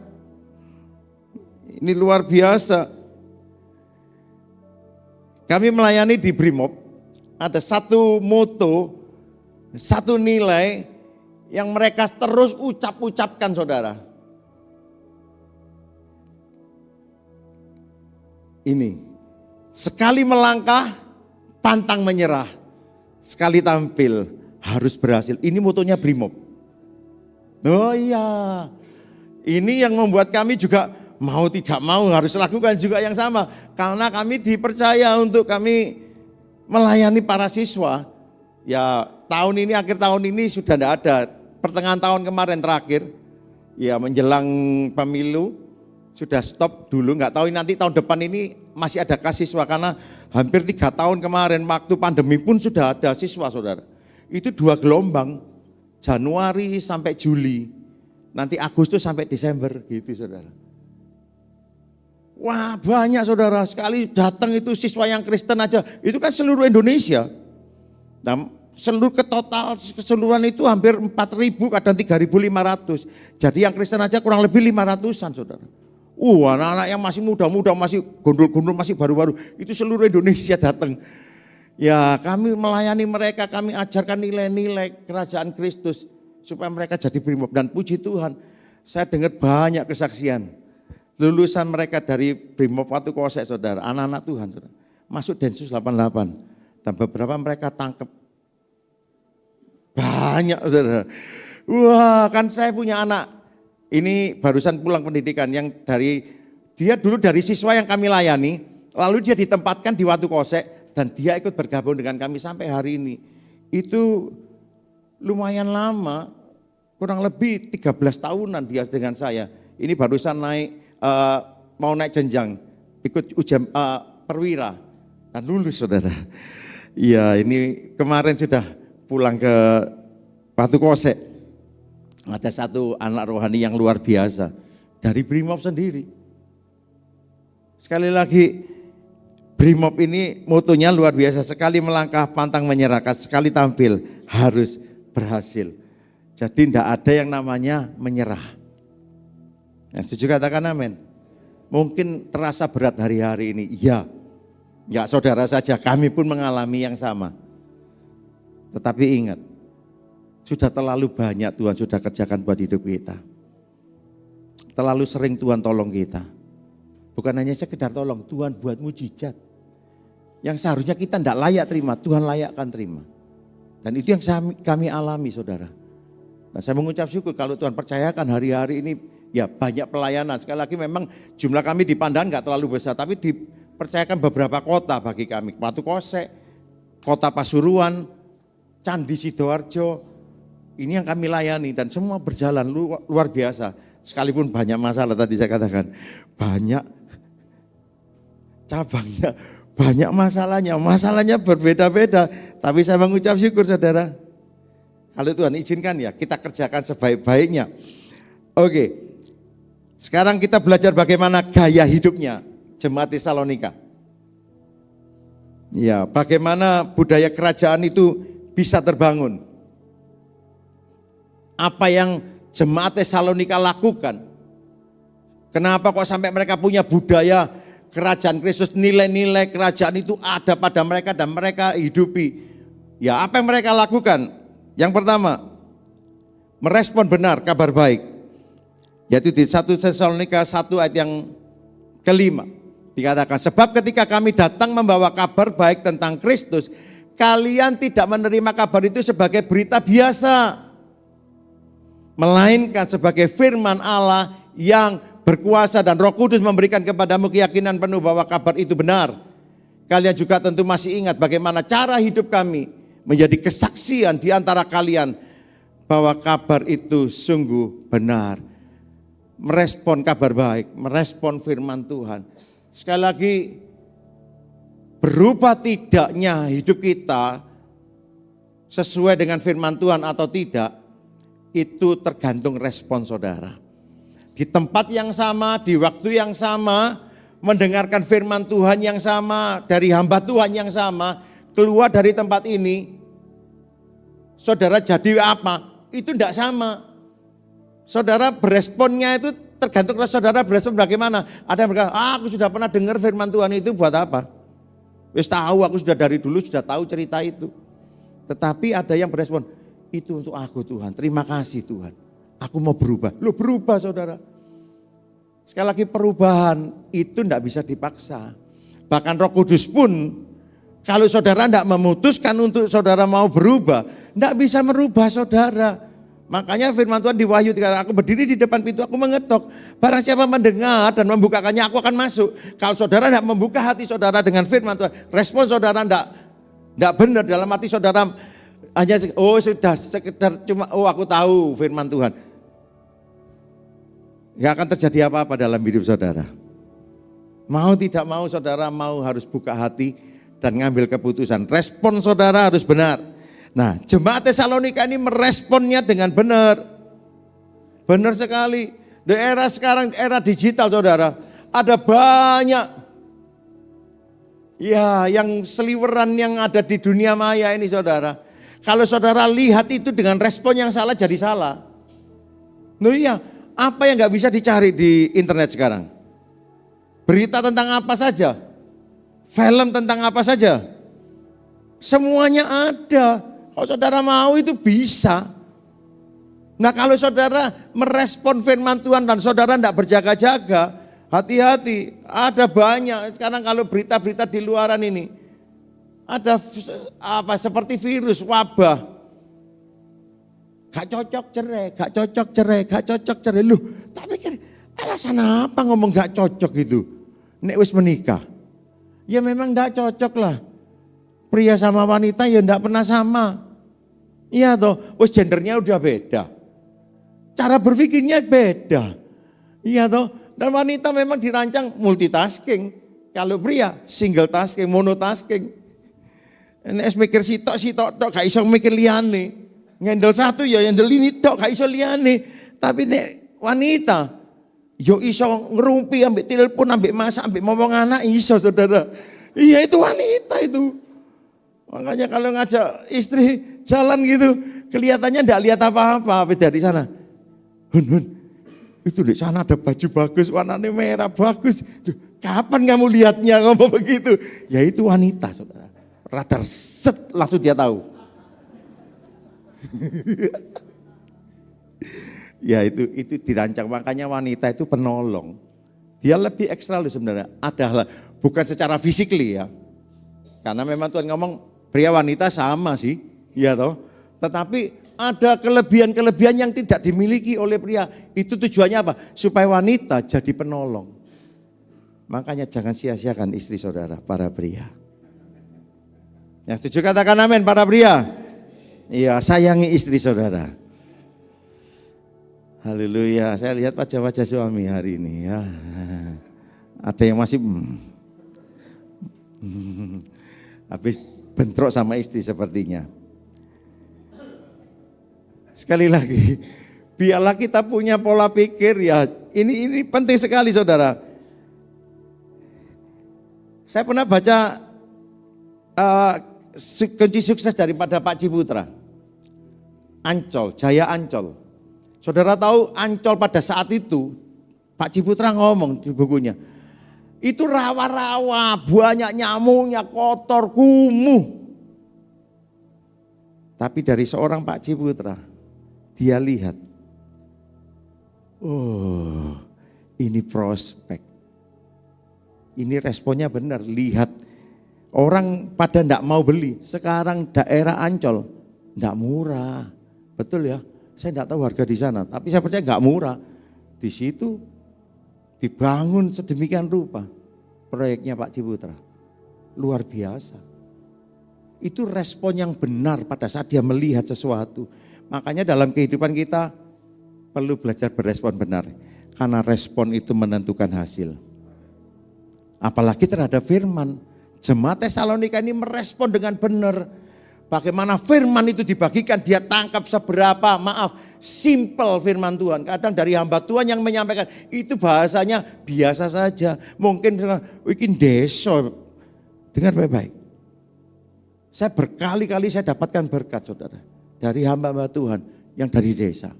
Ini luar biasa. Kami melayani di Brimob, ada satu moto, satu nilai yang mereka terus ucap-ucapkan saudara. Ini, sekali melangkah, pantang menyerah. Sekali tampil, harus berhasil. Ini motonya Brimob. Oh iya, ini yang membuat kami juga mau tidak mau harus lakukan juga yang sama. Karena kami dipercaya untuk kami melayani para siswa. Ya tahun ini, akhir tahun ini sudah tidak ada. Pertengahan tahun kemarin terakhir, ya menjelang pemilu, sudah stop dulu. Nggak tahu nanti tahun depan ini masih ada siswa. Karena hampir 3 tahun kemarin waktu pandemi pun sudah ada siswa saudara. Itu 2 gelombang, Januari sampai Juli. Nanti Agustus sampai Desember gitu saudara. Wah banyak saudara, sekali datang itu siswa yang Kristen aja, itu kan seluruh Indonesia. Nah, seluruh keseluruhan itu hampir 4.000, kadang 3.500. Jadi yang Kristen aja kurang lebih 500-an saudara. Anak-anak yang masih muda-muda, masih gondol-gondol, masih baru-baru, itu seluruh Indonesia datang. Ya kami melayani mereka, kami ajarkan nilai-nilai kerajaan Kristus, supaya mereka jadi Brimob. Dan puji Tuhan, saya dengar banyak kesaksian. Lulusan mereka dari Brimob Watu Kosek saudara, anak-anak Tuhan saudara, masuk Densus 88 dan beberapa mereka tangkap. Banyak saudara. Wah kan saya punya anak, ini barusan pulang pendidikan yang dia dulu dari siswa yang kami layani, lalu dia ditempatkan di Watu Kosek dan dia ikut bergabung dengan kami sampai hari ini. Itu lumayan lama, kurang lebih 13 tahunan dia dengan saya. Ini barusan mau naik jenjang, ikut ujian perwira dan lulus saudara. Iya ini kemarin sudah pulang ke Watu Kosek. Ada satu anak rohani yang luar biasa dari Brimob sendiri. Sekali lagi Brimob ini motonya luar biasa, sekali melangkah pantang menyerah, sekali tampil harus berhasil. Jadi tidak ada yang namanya menyerah. Ya, setuju katakan amin. Mungkin terasa berat hari-hari ini, iya. Ya saudara saja, kami pun mengalami yang sama. Tetapi ingat, sudah terlalu banyak Tuhan sudah kerjakan buat hidup kita. Terlalu sering Tuhan tolong kita. Bukan hanya sekedar tolong, Tuhan buat mujizat. Yang seharusnya kita tidak layak terima, Tuhan layakkan terima. Dan itu yang kami alami saudara. Nah, saya mengucap syukur kalau Tuhan percayakan hari-hari ini ya banyak pelayanan. Sekali lagi memang jumlah kami di Pandan nggak terlalu besar, tapi dipercayakan beberapa kota bagi kami. Watu Kosek, Kota Pasuruan, Candi Sidoarjo, ini yang kami layani dan semua berjalan luar biasa. Sekalipun banyak masalah tadi saya katakan, banyak cabangnya, banyak masalahnya berbeda-beda. Tapi saya mengucap syukur saudara. Kalau Tuhan izinkan ya kita kerjakan sebaik-baiknya. Oke, sekarang kita belajar bagaimana gaya hidupnya Jemaat Tesalonika. Ya, bagaimana budaya kerajaan itu bisa terbangun. Apa yang Jemaat Tesalonika lakukan. Kenapa kok sampai mereka punya budaya kerajaan Kristus, nilai-nilai kerajaan itu ada pada mereka dan mereka hidupi. Ya, apa yang mereka lakukan? Yang pertama, merespon benar kabar baik. Yaitu di 1 Tesalonika 1 ayat yang kelima. Dikatakan, sebab ketika kami datang membawa kabar baik tentang Kristus, kalian tidak menerima kabar itu sebagai berita biasa. Melainkan sebagai firman Allah yang berkuasa dan Roh Kudus memberikan kepadamu keyakinan penuh bahwa kabar itu benar. Kalian juga tentu masih ingat bagaimana cara hidup kami menjadi kesaksian di antara kalian bahwa kabar itu sungguh benar. Merespon kabar baik, merespon firman Tuhan. Sekali lagi, berubah tidaknya hidup kita sesuai dengan firman Tuhan atau tidak, itu tergantung respon saudara. Di tempat yang sama, di waktu yang sama, mendengarkan firman Tuhan yang sama, dari hamba Tuhan yang sama, keluar dari tempat ini, saudara jadi apa? Itu tidak sama. Saudara beresponnya itu tergantung saudara berespon bagaimana. Ada yang berkata, aku sudah pernah dengar firman Tuhan itu buat apa? Wis tahu, aku sudah dari dulu sudah tahu cerita itu. Tetapi ada yang berespon, itu untuk aku Tuhan, terima kasih Tuhan. Aku mau berubah. Loh berubah saudara. Sekali lagi perubahan itu tidak bisa dipaksa. Bahkan Roh Kudus pun kalau saudara tidak memutuskan untuk saudara mau berubah, tidak bisa merubah saudara. Makanya firman Tuhan di Wahyu 3, aku berdiri di depan pintu, aku mengetok. Barang siapa mendengar dan membukakannya, aku akan masuk. Kalau saudara tidak membuka hati saudara dengan firman Tuhan, respon saudara tidak benar dalam hati saudara. Hanya sudah sekedar cuma aku tahu firman Tuhan. Gak akan terjadi apa-apa dalam hidup saudara. Mau tidak mau saudara harus buka hati dan ngambil keputusan. Respon saudara harus benar. Nah, jemaat Tesalonika ini meresponnya dengan benar. Benar sekali. Di era sekarang, era digital saudara, ada banyak ya yang seliweran yang ada di dunia maya ini saudara. Kalau saudara lihat itu dengan respon yang salah jadi salah. Nah iya, apa yang gak bisa dicari di internet sekarang? Berita tentang apa saja? Film tentang apa saja? Semuanya ada. Kalau saudara mau itu bisa. Nah kalau saudara merespon firman Tuhan dan saudara tidak berjaga-jaga, hati-hati. Ada banyak, sekarang kalau berita-berita di luaran ini, ada seperti virus, wabah. Gak cocok cerai, gak cocok cerai, gak cocok cerai. Loh, tak pikir alasan apa ngomong gak cocok itu? Nek wis menikah. Ya memang gak cocok lah. Pria sama wanita ya gak pernah sama. Iya toh, wis gendernya udah beda. Cara berpikirnya beda. Iya toh, dan wanita memang dirancang multitasking. Kalau pria single tasking, monotasking. Nek mikir sitok tok gak iso mikir liyane. Ngendel satu ya ngendel ini tok gak iso liyane. Tapi nek wanita yo iso ngerumpi ambek telepon ambek masak ambek ngomong anak iso saudara. Iya itu wanita itu. Makanya kalau ngajak istri jalan gitu kelihatannya enggak lihat apa-apa dari sana. Hun, itu di sana ada baju bagus warnanya merah bagus. Duh, kapan kamu lihatnya ngomong begitu? Ya itu wanita saudara. Radar set langsung dia tahu. Ya itu dirancang, makanya wanita itu penolong. Dia lebih ekstra loh sebenarnya. Adalah bukan secara fisikly ya. Karena memang Tuhan ngomong pria wanita sama sih, ya toh. Tetapi ada kelebihan-kelebihan yang tidak dimiliki oleh pria. Itu tujuannya apa? Supaya wanita jadi penolong. Makanya jangan sia-siakan istri saudara, para pria. Yang setuju katakan amin para pria. Iya, sayangi istri saudara. Haleluya. Saya lihat wajah-wajah suami hari ini ya. Ada yang masih habis bentrok sama istri sepertinya. Sekali lagi, biarlah kita punya pola pikir ya. Ini penting sekali saudara. Saya pernah baca kunci sukses daripada Pak Ciputra. Ancol, Jaya Ancol. Saudara tahu Ancol pada saat itu, Pak Ciputra ngomong di bukunya, itu rawa-rawa, banyak nyamuknya, kotor, kumuh. Tapi dari seorang Pak Ciputra, dia lihat, oh ini prospek. Ini responnya benar, lihat orang pada enggak mau beli. Sekarang daerah Ancol enggak murah. Betul ya? Saya enggak tahu harga di sana, tapi saya percaya enggak murah. Di situ dibangun sedemikian rupa proyeknya Pak Ciputra. Luar biasa. Itu respon yang benar pada saat dia melihat sesuatu. Makanya dalam kehidupan kita perlu belajar berespon benar. Karena respon itu menentukan hasil. Apalagi terhadap firman. Jemaat Tesalonika ini merespon dengan benar. Bagaimana firman itu dibagikan, dia tangkap seberapa, simple firman Tuhan. Kadang dari hamba Tuhan yang menyampaikan, itu bahasanya biasa saja. Mungkin bikin desa. Dengar baik-baik. Saya berkali-kali saya dapatkan berkat saudara. Dari hamba-hamba Tuhan yang dari desa.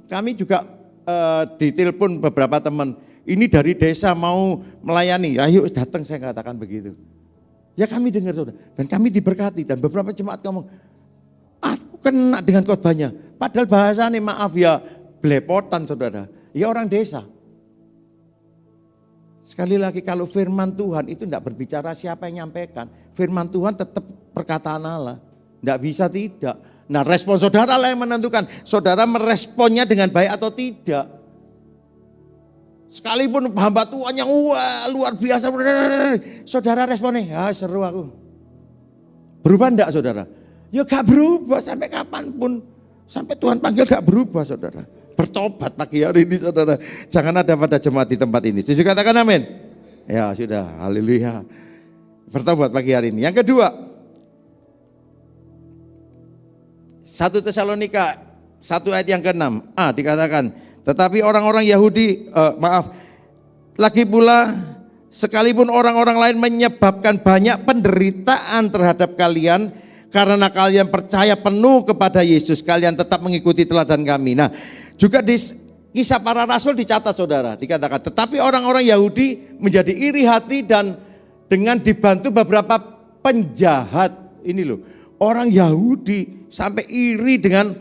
Kami juga ditelepon beberapa teman, ini dari desa mau melayani, ayo datang, saya katakan begitu. Ya kami dengar saudara, dan kami diberkati, dan beberapa jemaat ngomong, aku kena dengan khotbahnya, padahal bahasanya maaf ya, belepotan saudara, ya orang desa. Sekali lagi kalau firman Tuhan itu tidak berbicara siapa yang nyampaikan, firman Tuhan tetap perkataan Allah, tidak bisa tidak. Nah respon saudara lah yang menentukan, saudara meresponnya dengan baik atau tidak. Sekalipun hamba Tuhan yang wah luar biasa, saudara responnya, ya seru aku. Berubah enggak saudara? Ya gak berubah sampai kapanpun. Sampai Tuhan panggil gak berubah saudara. Bertobat pagi hari ini saudara. Jangan ada pada jemaat di tempat ini. Setuju katakan amin? Ya sudah, haleluya. Bertobat pagi hari ini. Yang kedua, 1 Tesalonika 1 ayat yang ke-6 dikatakan, tetapi orang-orang Yahudi, lagi pula sekalipun orang-orang lain menyebabkan banyak penderitaan terhadap kalian, karena kalian percaya penuh kepada Yesus, kalian tetap mengikuti teladan kami. Nah, juga di Kisah Para Rasul dicatat saudara, dikatakan, tetapi orang-orang Yahudi menjadi iri hati dan dengan dibantu beberapa penjahat. Ini loh, orang Yahudi sampai iri dengan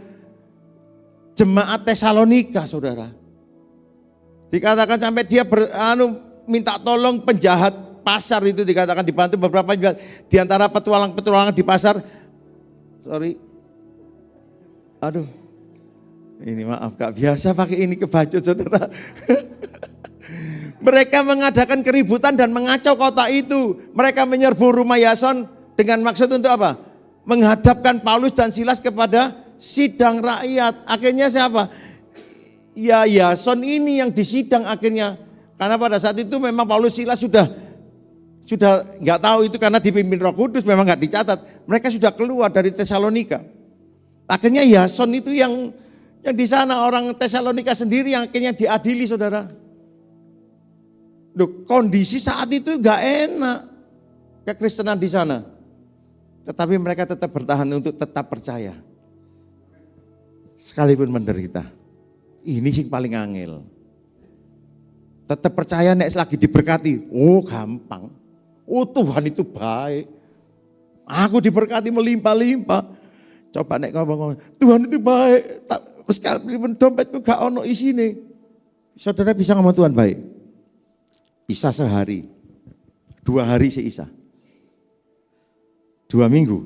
jemaat Tesalonika saudara. Dikatakan sampai dia minta tolong penjahat pasar itu, dikatakan dibantu beberapa penjahat. Di antara petualang-petualangan di pasar, ini maaf gak biasa pakai ini ke baju saudara. Mereka mengadakan keributan dan mengacau kota itu. Mereka menyerbu rumah Yason dengan maksud untuk apa? Menghadapkan Paulus dan Silas kepada sidang rakyat. Akhirnya siapa? Ya Yason ini yang disidang akhirnya. Karena pada saat itu memang Paulus Silas sudah nggak tahu itu karena dipimpin Roh Kudus, memang nggak dicatat. Mereka sudah keluar dari Tesalonika. Akhirnya Yason itu yang di sana, orang Tesalonika sendiri yang akhirnya diadili saudara. Loh, kondisi saat itu nggak enak kekristenan di sana. Tetapi mereka tetap bertahan untuk tetap percaya. Sekalipun menderita. Ini sih paling angel. Tetap percaya nek lagi diberkati. Oh gampang. Oh Tuhan itu baik. Aku diberkati melimpah-limpah. Coba nek ngomong, Tuhan itu baik. Sekalipun dompetku gak ono isine. Saudara bisa ngomong Tuhan baik. Isa sehari. 2 hari seisa. 2 minggu.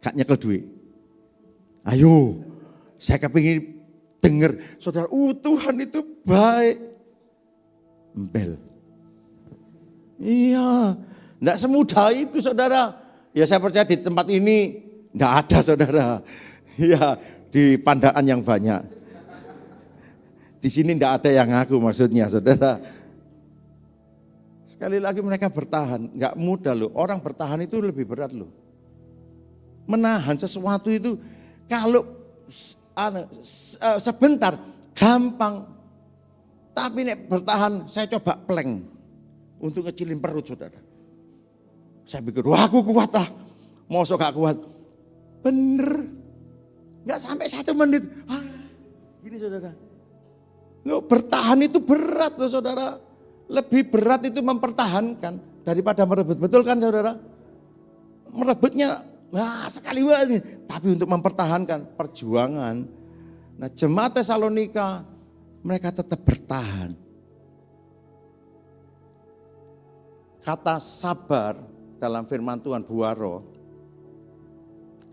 Gak nyekel duit. Ayo. Saya kepingin dengar, saudara, Tuhan itu baik. Embel. Iya, enggak semudah itu saudara. Ya saya percaya di tempat ini enggak ada saudara. Ya di Pandaan yang banyak. Di sini enggak ada yang ngaku maksudnya saudara. Sekali lagi mereka bertahan, enggak mudah loh. Orang bertahan itu lebih berat loh. Menahan sesuatu itu kalau sebentar gampang, tapi nek bertahan, saya coba plank untuk ngecilin perut saudara. Saya pikir, wah aku kuat lah, mosok gak kuat, bener, nggak sampai 1 menit, gini saudara. Loh, bertahan itu berat loh saudara, lebih berat itu mempertahankan daripada merebut, betul kan saudara? Merebutnya sekali banget, tapi untuk mempertahankan perjuangan. Nah jemaat Tesalonika mereka tetap bertahan. Kata sabar dalam firman Tuhan buaro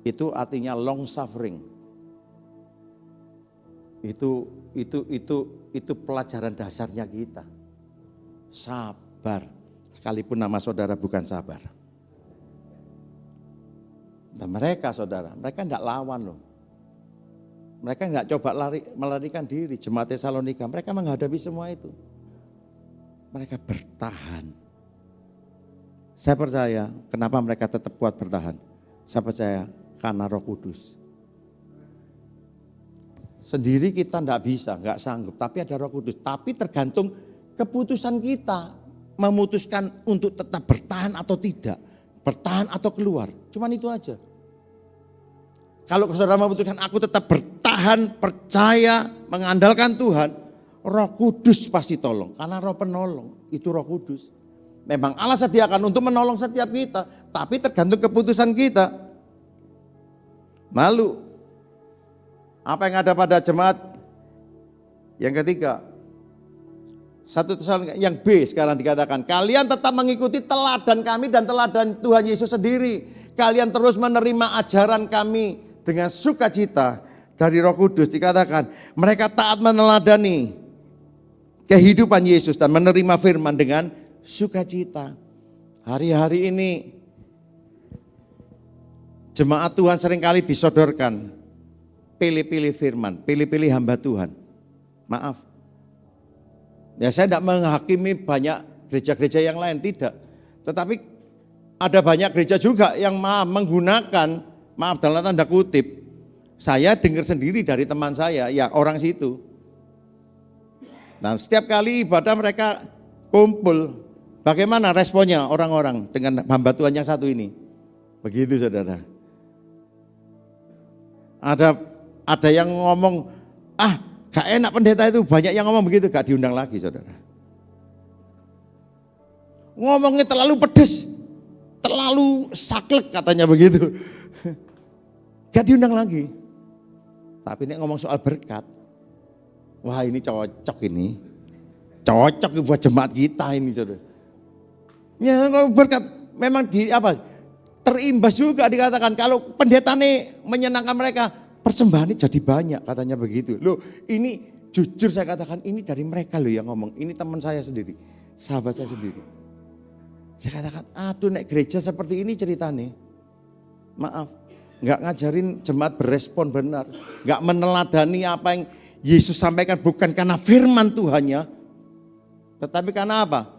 itu artinya long suffering. Itu pelajaran dasarnya kita. Sabar, sekalipun nama saudara bukan sabar. Nah mereka saudara, mereka tidak lawan loh. Mereka nggak coba melarikan diri, jemaat Tesalonika. Mereka menghadapi semua itu. Mereka bertahan. Saya percaya, kenapa mereka tetap kuat bertahan? Saya percaya karena Roh Kudus. Sendiri kita nggak bisa, nggak sanggup. Tapi ada Roh Kudus. Tapi tergantung keputusan kita memutuskan untuk tetap bertahan atau tidak. Bertahan atau keluar, cuman itu aja. Kalau saudara memutuskan aku tetap bertahan, percaya, mengandalkan Tuhan, Roh Kudus pasti tolong, karena Roh penolong itu Roh Kudus. Memang Allah sediakan untuk menolong setiap kita, tapi tergantung keputusan kita. Lalu, apa yang ada pada jemaat yang ketiga? 1 Tesalonika yang B sekarang dikatakan, kalian tetap mengikuti teladan kami dan teladan Tuhan Yesus sendiri. Kalian terus menerima ajaran kami dengan sukacita dari Roh Kudus. Dikatakan, mereka taat meneladani kehidupan Yesus dan menerima firman dengan sukacita. Hari-hari ini jemaat Tuhan seringkali disodorkan pilih-pilih firman, pilih-pilih hamba Tuhan. Maaf, ya saya tidak menghakimi banyak gereja-gereja yang lain, tidak. Tetapi ada banyak gereja juga yang menggunakan, maaf dalam tanda kutip, saya dengar sendiri dari teman saya, ya orang situ. Nah, setiap kali ibadah mereka kumpul, bagaimana responnya orang-orang dengan hamba Tuhan yang satu ini? Begitu saudara. Ada yang ngomong, gak enak pendeta itu, banyak yang ngomong begitu, gak diundang lagi saudara. Ngomongnya terlalu pedes, terlalu saklek katanya begitu. Gak diundang lagi. Tapi ini ngomong soal berkat, wah ini cocok ini. Cocok buat jemaat kita ini saudara. Ya berkat memang terimbas juga dikatakan kalau pendeta nih menyenangkan mereka, persembahan ini jadi banyak katanya begitu. Loh ini jujur saya katakan ini dari mereka loh yang ngomong. Ini teman saya sendiri, sahabat saya sendiri. Saya katakan aduh nek gereja seperti ini ceritanya. Maaf, nggak ngajarin jemaat berespon benar, nggak meneladani apa yang Yesus sampaikan, bukan karena firman Tuhannya, tetapi karena apa?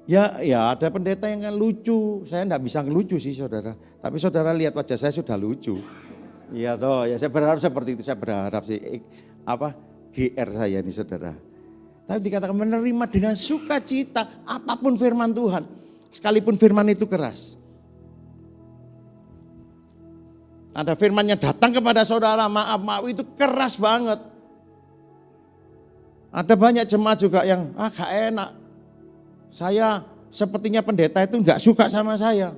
Ya ada pendeta yang kan lucu, saya enggak bisa ngelucu sih saudara, tapi saudara lihat wajah saya sudah lucu. Iya toh, ya saya berharap seperti itu, saya berharap sih GR saya ini saudara. Tapi dikatakan menerima dengan sukacita apapun firman Tuhan, sekalipun firman itu keras. Ada firman yang datang kepada saudara, maaf itu keras banget. Ada banyak jemaat juga yang gak enak. Saya sepertinya pendeta itu gak suka sama saya.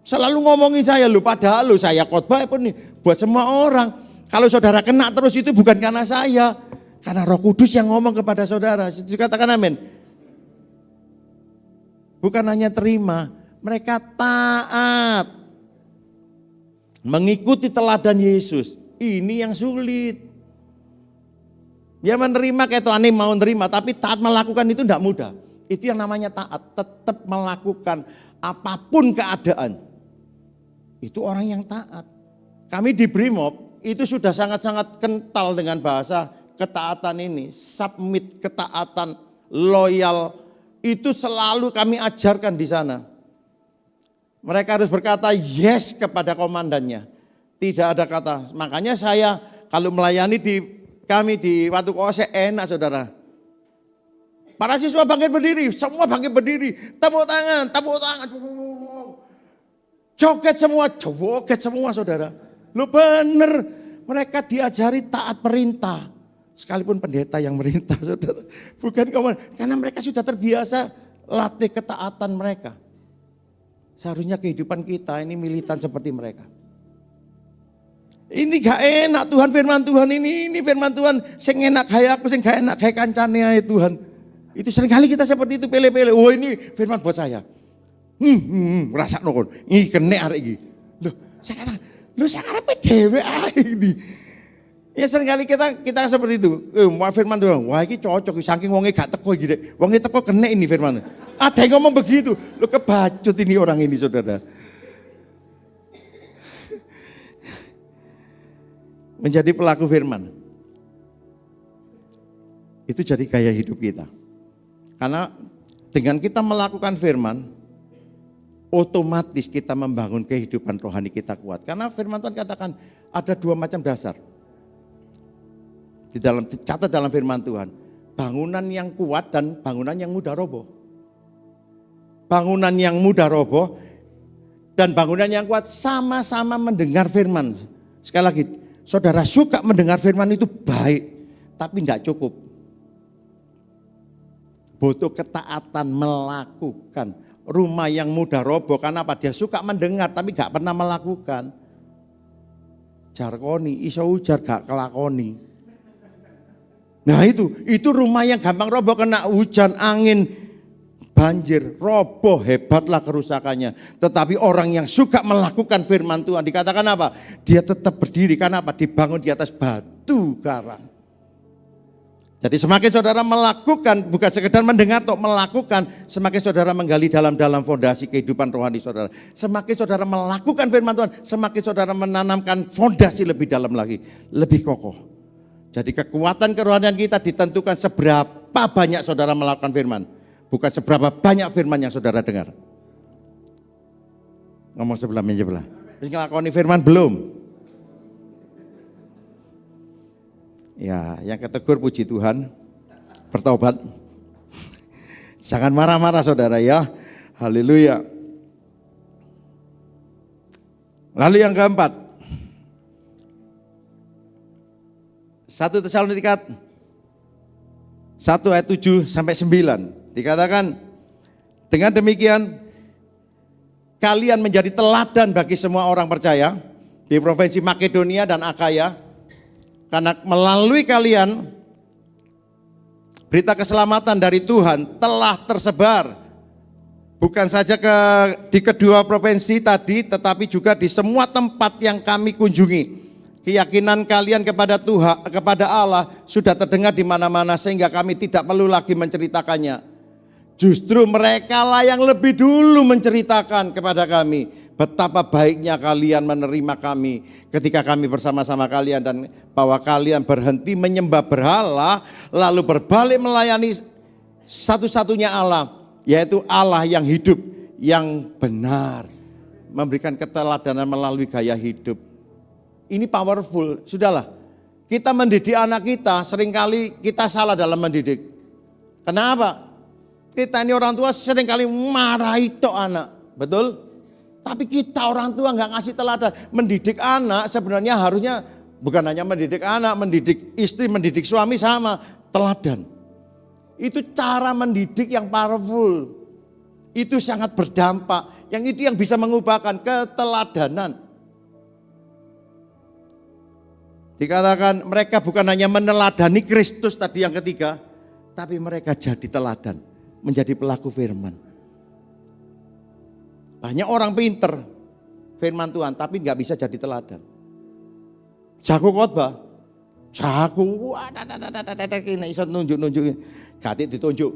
Selalu ngomongin saya loh, padahal loh saya khotbah pun nih buat semua orang. Kalau saudara kena terus itu bukan karena saya, karena Roh Kudus yang ngomong kepada saudara. Katakan amin. Bukan hanya terima, mereka taat. Mengikuti teladan Yesus. Ini yang sulit. Ya menerima kayak itu aneh mau nerima, tapi taat melakukan itu tidak mudah. Itu yang namanya taat, tetap melakukan apapun keadaan. Itu orang yang taat. Kami di Brimob itu sudah sangat-sangat kental dengan bahasa ketaatan ini. Submit, ketaatan, loyal, itu selalu kami ajarkan di sana. Mereka harus berkata yes kepada komandannya. Tidak ada kata, makanya saya kalau melayani kami di Watu Kose enak saudara. Para siswa bangkit berdiri, semua bangkit berdiri, tepuk tangan, joget semua saudara. Lu bener, mereka diajari taat perintah. Sekalipun pendeta yang merintah saudara. Bukan karena mereka sudah terbiasa latih ketaatan mereka. Seharusnya kehidupan kita ini militan seperti mereka. Ini gak enak Tuhan, firman Tuhan ini firman Tuhan. Sing enak kayak aku, sing gak enak kayak kancane ae Tuhan. Itu seringkali kita seperti itu pele-pele. Oh ini firman buat saya. Rasa nokon. Ini kena arek iki. Loh, saya karepe dhewe ae ini. Ya seringkali kita seperti itu. Firman Tuhan, wah ini cocok saking wonge gak teko iki rek. Wonge teko kena ini firman. Ada yang ngomong begitu. Loh kebacut ini orang ini saudara. Menjadi pelaku firman. Itu jadi gaya hidup kita. Karena dengan kita melakukan firman, otomatis kita membangun kehidupan rohani kita kuat. Karena firman Tuhan katakan ada dua macam dasar. Dicatat dalam firman Tuhan, bangunan yang kuat dan bangunan yang mudah roboh. Bangunan yang mudah roboh dan bangunan yang kuat sama-sama mendengar firman. Sekali lagi, saudara suka mendengar firman itu baik, tapi tidak cukup. butuh ketaatan melakukan. Rumah yang mudah roboh karena apa? Dia suka mendengar tapi gak pernah melakukan. Jarkoni, iso ujar gak kelakoni. Nah itu rumah yang gampang roboh kena hujan, angin, banjir, roboh, hebatlah kerusakannya. Tetapi orang yang suka melakukan firman Tuhan dikatakan apa? Dia tetap berdiri karena apa? Dibangun di atas batu karang. Jadi semakin saudara melakukan, bukan sekedar mendengar atau melakukan, semakin saudara menggali dalam fondasi kehidupan rohani saudara. Semakin saudara melakukan firman Tuhan, semakin saudara menanamkan fondasi lebih dalam lagi, lebih kokoh. Jadi kekuatan kerohanian kita ditentukan seberapa banyak saudara melakukan firman, bukan seberapa banyak firman yang saudara dengar. Ngomong sebelah menyebelah. Terus ngelakoni firman belum? Ya, yang ketegur puji Tuhan, bertobat. Jangan marah-marah saudara ya. Haleluya. Lalu yang keempat, 1 Tesalonika 1 ayat 7 sampai 9 dikatakan, dengan demikian kalian menjadi teladan bagi semua orang percaya di provinsi Makedonia dan Akaya. Karena melalui kalian berita keselamatan dari Tuhan telah tersebar bukan saja di kedua provinsi tadi, tetapi juga di semua tempat yang kami kunjungi. Keyakinan kalian kepada Tuhan, kepada Allah sudah terdengar di mana-mana sehingga kami tidak perlu lagi menceritakannya. Justru mereka lah yang lebih dulu menceritakan kepada kami betapa baiknya kalian menerima kami ketika kami bersama-sama kalian, dan bahwa kalian berhenti menyembah berhala lalu berbalik melayani satu-satunya Allah, yaitu Allah yang hidup, yang benar, memberikan keteladanan melalui gaya hidup. Ini powerful. Sudahlah, kita mendidik anak kita, seringkali kita salah dalam mendidik. Kenapa? Kita ini orang tua seringkali marahi tok anak, betul? Tapi kita orang tua nggak ngasih teladan. Mendidik anak sebenarnya harusnya bukan hanya mendidik anak, mendidik istri, mendidik suami sama, teladan. Itu cara mendidik yang powerful. Itu sangat berdampak. Yang itu yang bisa mengubahkan keteladanan. Dikatakan mereka bukan hanya meneladani Kristus tadi yang ketiga, tapi mereka jadi teladan, menjadi pelaku firman. Banyak orang pinter firman Tuhan tapi nggak bisa jadi teladan. Jago khotbah, jago, ini iso nunjuk, gati ditunjuk,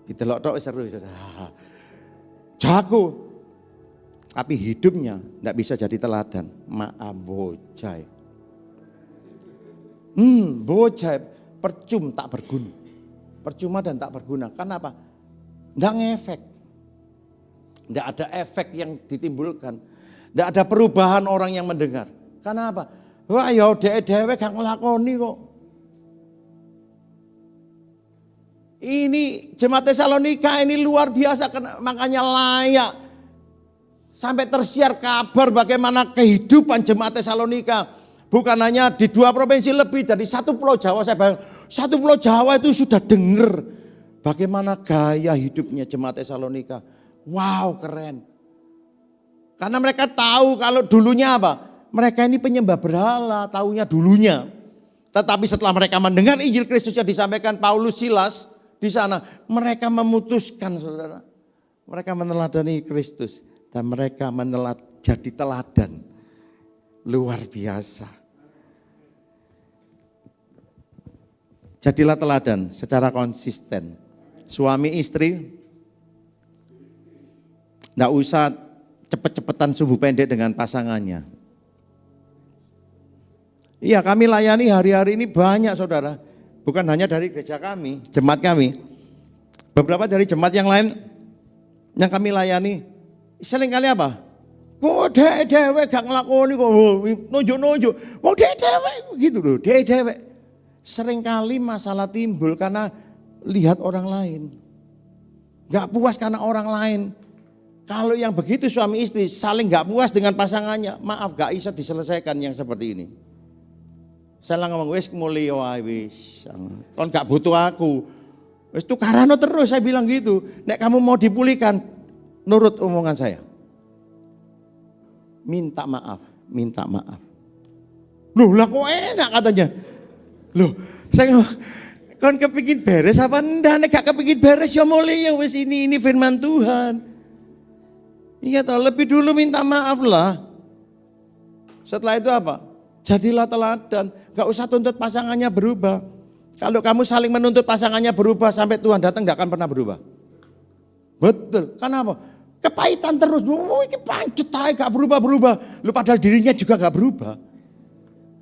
didelok tok seru, jago, tapi hidupnya nggak bisa jadi teladan. Maaf bocai, bocai, percuma dan tak berguna. Kenapa? Nggak ngefek. Tidak ada efek yang ditimbulkan. Tidak ada perubahan orang yang mendengar. Karena apa? Wah ya dewe gak ngelakoni kok. Ini jemaat Tesalonika ini luar biasa, makanya layak. Sampai tersiar kabar bagaimana kehidupan jemaat Tesalonika. Bukan hanya di 2 provinsi, lebih dari 1 pulau Jawa. Saya bayang 1 pulau Jawa itu sudah dengar bagaimana gaya hidupnya jemaat Tesalonika. Wow, keren. Karena mereka tahu kalau dulunya apa? Mereka ini penyembah berhala, taunya dulunya. Tetapi setelah mereka mendengar Injil Kristus yang disampaikan Paulus Silas di sana, mereka memutuskan, saudara. Mereka meneladani Kristus dan mereka jadi teladan. Luar biasa. Jadilah teladan secara konsisten. Suami istri, nggak usah cepet-cepetan sumbu pendek dengan pasangannya. Iya, kami layani hari-hari ini banyak saudara. Bukan hanya dari gereja kami, jemaat kami. Beberapa dari jemaat yang lain yang kami layani. Seringkali apa? Kok dewe gak ngelakoni kok nunjuk-nunjuk. Mau dewe gitu loh, dewe. Seringkali masalah timbul karena lihat orang lain. Gak puas karena orang lain. Kalau yang begitu suami istri saling gak puas dengan pasangannya, maaf gak bisa diselesaikan yang seperti ini. Saya ngomong wis mulya wae wis. Kon gak butuh aku. Wis tukarano terus, saya bilang gitu. Nek kamu mau dipulihkan, nurut omongan saya. Minta maaf, minta maaf. Loh lah kok enak katanya. Loh, saya kan kepingin beres apa enggak? Nek gak kepingin beres ya mulai ya wis ini firman Tuhan. Iya toh, lebih dulu minta maaf lah. Setelah itu apa? Jadilah teladan, gak usah tuntut pasangannya berubah. Kalau kamu saling menuntut pasangannya berubah sampai Tuhan datang gak akan pernah berubah. Betul, kenapa? Kepahitan terus, ini pancut aja gak berubah-berubah. Lu padahal dirinya juga gak berubah.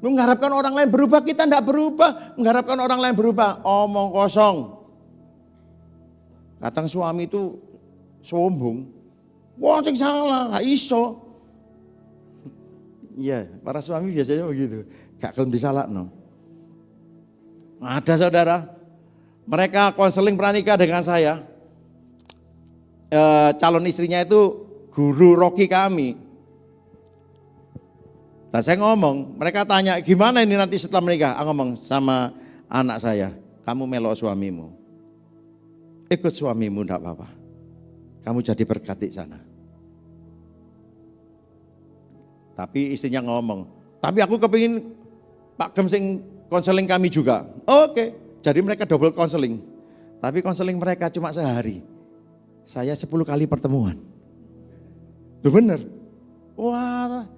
Lu mengharapkan orang lain berubah, kita gak berubah. Mengharapkan orang lain berubah, omong kosong. Kadang suami itu sombong. Wah sing salah, gak iso. Iya, para suami biasanya begitu. Gak kelem disalahno. Ada saudara, mereka konseling pranikah dengan saya. Calon istrinya itu guru Rocky kami. Nah saya ngomong, mereka tanya gimana ini nanti setelah menikah. Aku ngomong sama anak saya, kamu melok suamimu. Ikut suamimu enggak apa-apa. Kamu jadi berkat di sana. Tapi istrinya ngomong, tapi aku kepingin Pak Gem sing konseling kami juga. Oke, jadi mereka double konseling. Tapi konseling mereka cuma sehari. Saya 10 kali pertemuan. Loh bener. Wah,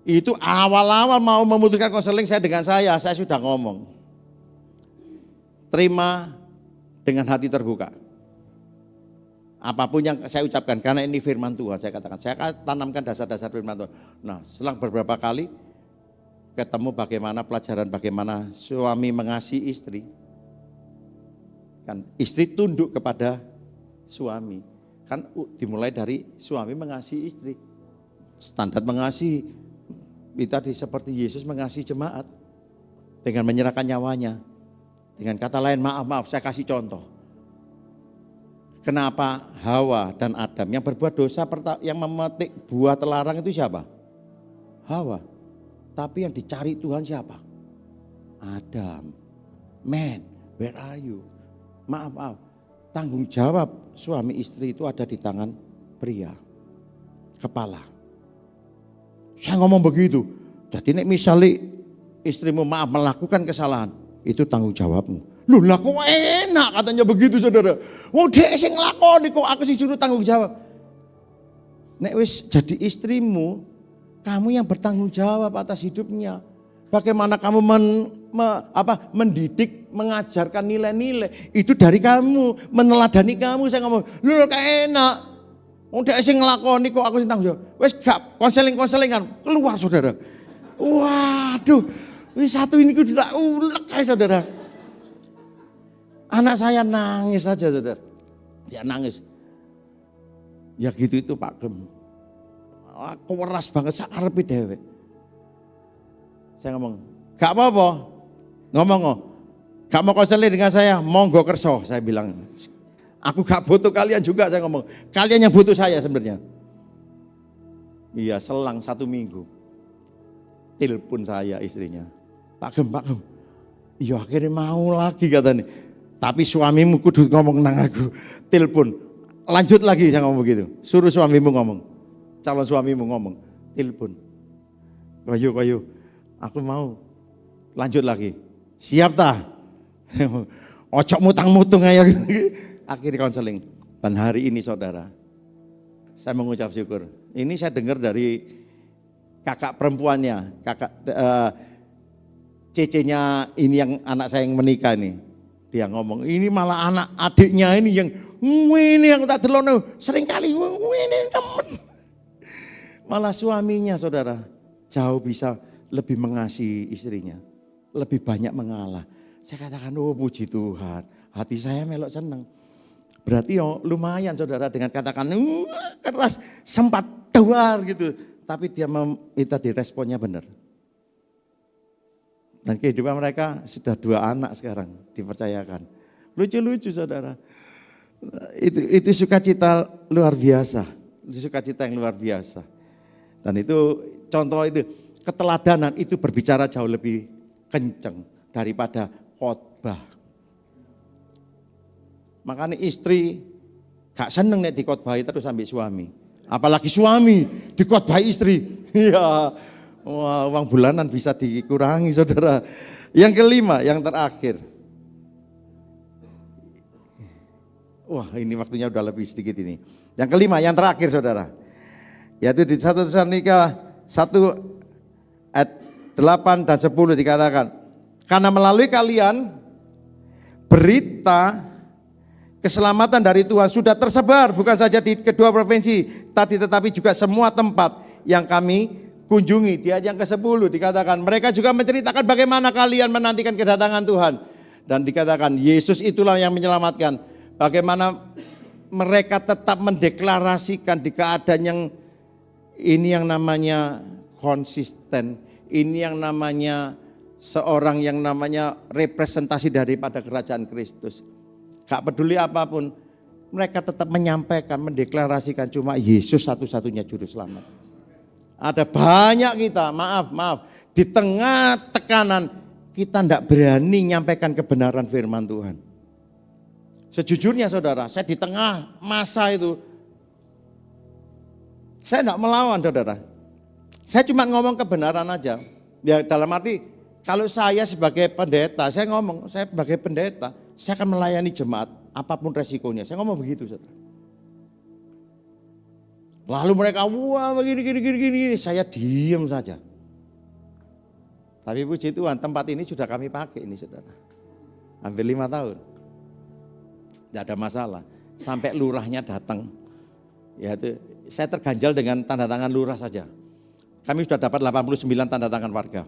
itu awal-awal mau memutuskan konseling saya dengan saya sudah ngomong. Terima dengan hati terbuka. Apapun yang saya ucapkan, karena ini firman Tuhan, saya katakan, saya akan tanamkan dasar-dasar firman Tuhan. Nah, selang beberapa kali ketemu bagaimana pelajaran, bagaimana suami mengasihi istri. Kan istri tunduk kepada suami. Kan dimulai dari suami mengasihi istri. Standar mengasihi, itu tadi seperti Yesus mengasihi jemaat. Dengan menyerahkan nyawanya. Dengan kata lain, maaf, saya kasih contoh. Kenapa Hawa dan Adam yang berbuat dosa, yang memetik buah terlarang itu siapa? Hawa. Tapi yang dicari Tuhan siapa? Adam. Man, where are you? Maaf. Tanggung jawab suami istri itu ada di tangan pria. Kepala. Saya ngomong begitu. Jadi nek misalnya istrimu maaf melakukan kesalahan, itu tanggung jawabmu. Loh lah kok enak katanya begitu saudara. Oh dia sing nglakoni kok aku sih juru tanggung jawab. Nek wis jadi istrimu, kamu yang bertanggung jawab atas hidupnya. Bagaimana kamu mendidik, mengajarkan nilai-nilai. Itu dari kamu, meneladani kamu. Saya ngomong, loh kayak enak. Oh dia sing nglakoni kok aku sing tanggung jawab. Wis gak konseling-konselingan, keluar saudara. Waduh, wis satu ini ku tidak ulek kayak saudara. Anak saya nangis saja saudara. Dia nangis. Ya gitu itu Pak Gem. Aku keras banget sakarepe dhewe. Saya ngomong, gak apa-apa. Ngomong, gak mau konseling dengan saya, monggo kerso. Saya bilang, aku gak butuh kalian juga. Saya ngomong, kalian yang butuh saya sebenarnya. Iya selang 1 minggu. Telepon saya istrinya. Pak Gem. Iya akhirnya mau lagi katanya. Tapi suamimu kudu ngomong nang aku. Telepon. Lanjut lagi saya ngomong begitu. Suruh suamimu ngomong. Calon suamimu ngomong. Telepon. Kayu. Aku mau. Lanjut lagi. Siap tah? Ocok mutang-mutung aja. Akhirnya konseling. Dan hari ini saudara. Saya mengucap syukur. Ini saya dengar dari kakak perempuannya. Cece-nya ini yang anak saya yang menikah nih. Dia ngomong, ini malah anak adiknya ini yang aku tak delono, sering kali ini temen. Malah suaminya saudara, jauh bisa lebih mengasihi istrinya, lebih banyak mengalah. Saya katakan, oh puji Tuhan, hati saya melok seneng. Berarti lumayan saudara dengan katakan, keras, sempat doar gitu. Tapi dia minta diresponnya benar. Dan kehidupan mereka sudah 2 anak sekarang dipercayakan. Lucu-lucu saudara. Itu sukacita luar biasa. Itu sukacita yang luar biasa. Dan itu contoh itu keteladanan itu berbicara jauh lebih kencang daripada khotbah. Makanya istri gak seneng nek dikhotbahi terus sampai suami. Apalagi suami dikhotbahi istri. Iya. Wah, uang bulanan bisa dikurangi, saudara. Yang kelima, yang terakhir. Wah, ini waktunya udah lebih sedikit ini. Yang kelima, yang terakhir, saudara. Yaitu di 1 Tesalonika 1 ayat 8 dan 10 dikatakan, karena melalui kalian berita keselamatan dari Tuhan sudah tersebar bukan saja di kedua provinsi tadi, tetapi juga semua tempat yang kami kunjungi. Di ayat yang ke-10 dikatakan, mereka juga menceritakan bagaimana kalian menantikan kedatangan Tuhan. Dan dikatakan Yesus itulah yang menyelamatkan. Bagaimana mereka tetap mendeklarasikan di keadaan yang ini, yang namanya konsisten. Ini yang namanya seorang yang namanya representasi daripada kerajaan Kristus. Gak peduli apapun, mereka tetap menyampaikan, mendeklarasikan cuma Yesus satu-satunya juru selamat. Ada banyak kita, maaf, di tengah tekanan kita tidak berani menyampaikan kebenaran firman Tuhan. Sejujurnya saudara, saya di tengah masa itu, saya tidak melawan saudara. Saya cuma ngomong kebenaran aja. Ya dalam arti, kalau saya sebagai pendeta, saya ngomong, saya sebagai pendeta, saya akan melayani jemaat, apapun resikonya. Saya ngomong begitu saudara. Lalu mereka, wah begini, saya diem saja. Tapi puji Tuhan, tempat ini sudah kami pakai ini saudara. Hampir 5 tahun. Tidak ada masalah. Sampai lurahnya datang. Ya itu, saya terganjal dengan tanda tangan lurah saja. Kami sudah dapat 89 tanda tangan warga.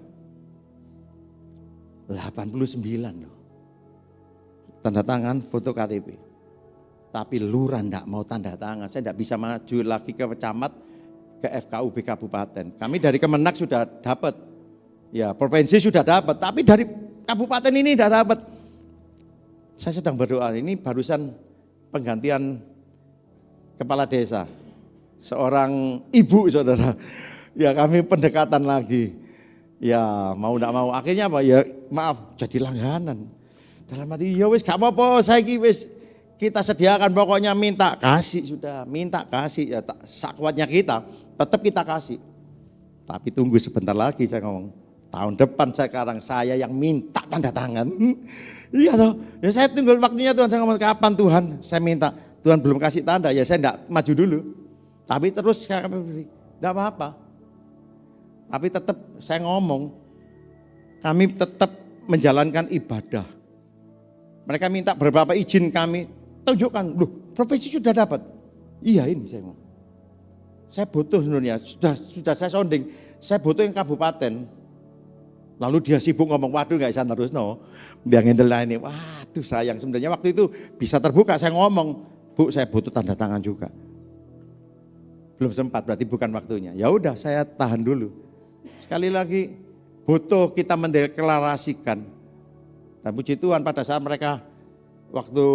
89 loh. Tanda tangan foto KTP. Tapi lurah tidak mau tanda tangan. Saya tidak bisa maju lagi ke camat, ke FKUB kabupaten. Kami dari Kemenak sudah dapat. Ya, provinsi sudah dapat. Tapi dari kabupaten ini tidak dapat. Saya sedang berdoa, ini barusan penggantian kepala desa. Seorang ibu saudara. Ya kami pendekatan lagi. Ya mau tidak mau. Akhirnya apa? Ya maaf, jadi langganan. Dalam hati, ya wis gak apa-apa, saya wis kita sediakan, pokoknya minta kasih sudah. Minta kasih, ya sakwatnya kita, tetap kita kasih. Tapi tunggu sebentar lagi saya ngomong. Tahun depan sekarang saya yang minta tanda tangan. Iya toh, ya saya tunggu waktunya Tuhan, saya ngomong kapan Tuhan, saya minta. Tuhan belum kasih tanda, ya saya enggak maju dulu. Tapi terus saya beri, enggak apa-apa. Tapi tetap saya ngomong, kami tetap menjalankan ibadah. Mereka minta beberapa izin kami, tunjukkan, loh provinsi sudah dapat. Iya ini saya ngomong. Saya butuh sebenarnya, sudah saya sounding, saya butuh yang kabupaten. Lalu dia sibuk ngomong, waduh gak bisa terus no. Dia ngendel ini, waduh sayang. Sebenarnya waktu itu bisa terbuka, saya ngomong, Bu saya butuh tanda tangan juga. Belum sempat, berarti bukan waktunya. Ya udah saya tahan dulu. Sekali lagi, butuh kita mendeklarasikan. Dan puji Tuhan pada saat mereka waktu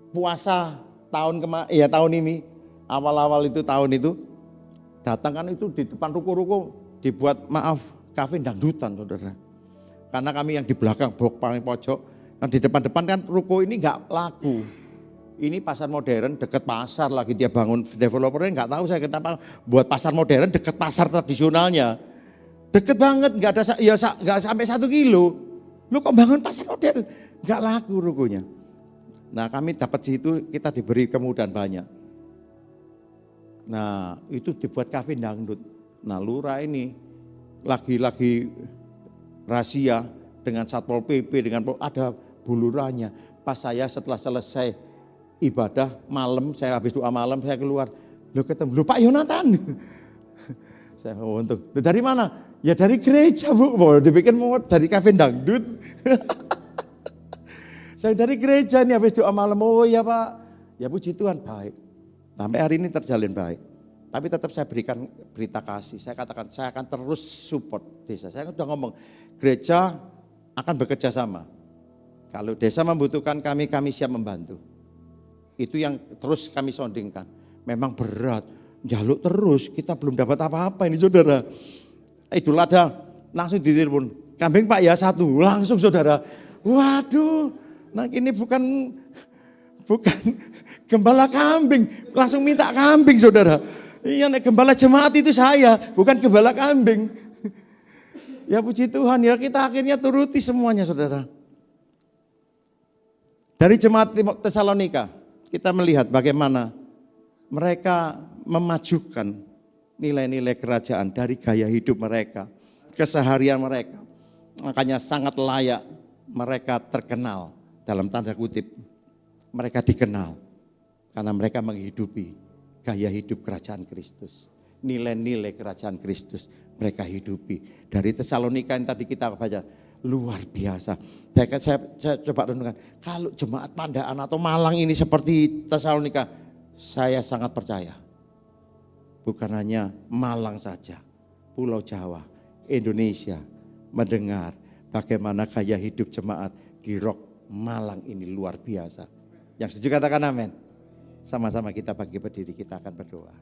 puasa tahun ini, awal-awal itu tahun itu, datang kan itu di depan ruko-ruko, dibuat kafe dangdutan saudara. Karena kami yang di belakang blok paling pojok, yang di depan-depan kan ruko ini nggak laku. Ini pasar modern dekat pasar lagi dia bangun, developernya nggak tahu saya kenapa buat pasar modern dekat pasar tradisionalnya. Deket banget, nggak ada ya nggak sampai 1 kilo. Lu kok bangun pasar modern? Nggak laku rukonya. Nah kami dapat situ, kita diberi kemudahan banyak. Nah itu dibuat kafe dangdut. Nah lurah ini lagi rahasia dengan Satpol PP, dengan ada bulurannya. Pas saya setelah selesai ibadah malam, saya habis doa malam, saya keluar. Loh ketemu, Pak Yonatan. Saya untung, dari mana? Ya dari gereja Bu, mau dibikin mau dari kafe dangdut. Saya dari gereja nih habis doa malam, oh ya Pak. Ya puji Tuhan baik. Sampai hari ini terjalin baik. Tapi tetap saya berikan berita kasih. Saya katakan saya akan terus support desa. Saya sudah ngomong gereja akan bekerja sama. Kalau desa membutuhkan kami siap membantu. Itu yang terus kami soundingkan. Memang berat, jaluk terus. Kita belum dapat apa-apa ini saudara. Idul Adha langsung ditelepon. Kambing Pak ya 1, langsung saudara. Waduh, Nah ini bukan gembala kambing, langsung minta kambing saudara. Iya, gembala jemaat itu saya, bukan gembala kambing. Ya puji Tuhan ya, kita akhirnya turuti semuanya saudara. Dari jemaat Tesalonika, kita melihat bagaimana mereka memajukan nilai-nilai kerajaan dari gaya hidup mereka, keseharian mereka. Makanya sangat layak mereka terkenal, dalam tanda kutip, mereka dikenal karena mereka menghidupi gaya hidup kerajaan Kristus. Nilai-nilai kerajaan Kristus mereka hidupi. Dari Tesalonika yang tadi kita baca, luar biasa. Saya coba renungkan, kalau jemaat Pandaan atau Malang ini seperti Tesalonika, saya sangat percaya. Bukan hanya Malang saja, Pulau Jawa, Indonesia mendengar bagaimana gaya hidup jemaat di Rock Malang ini luar biasa. Yang setuju katakan amin. Sama-sama kita bagi berdiri, kita akan berdoa.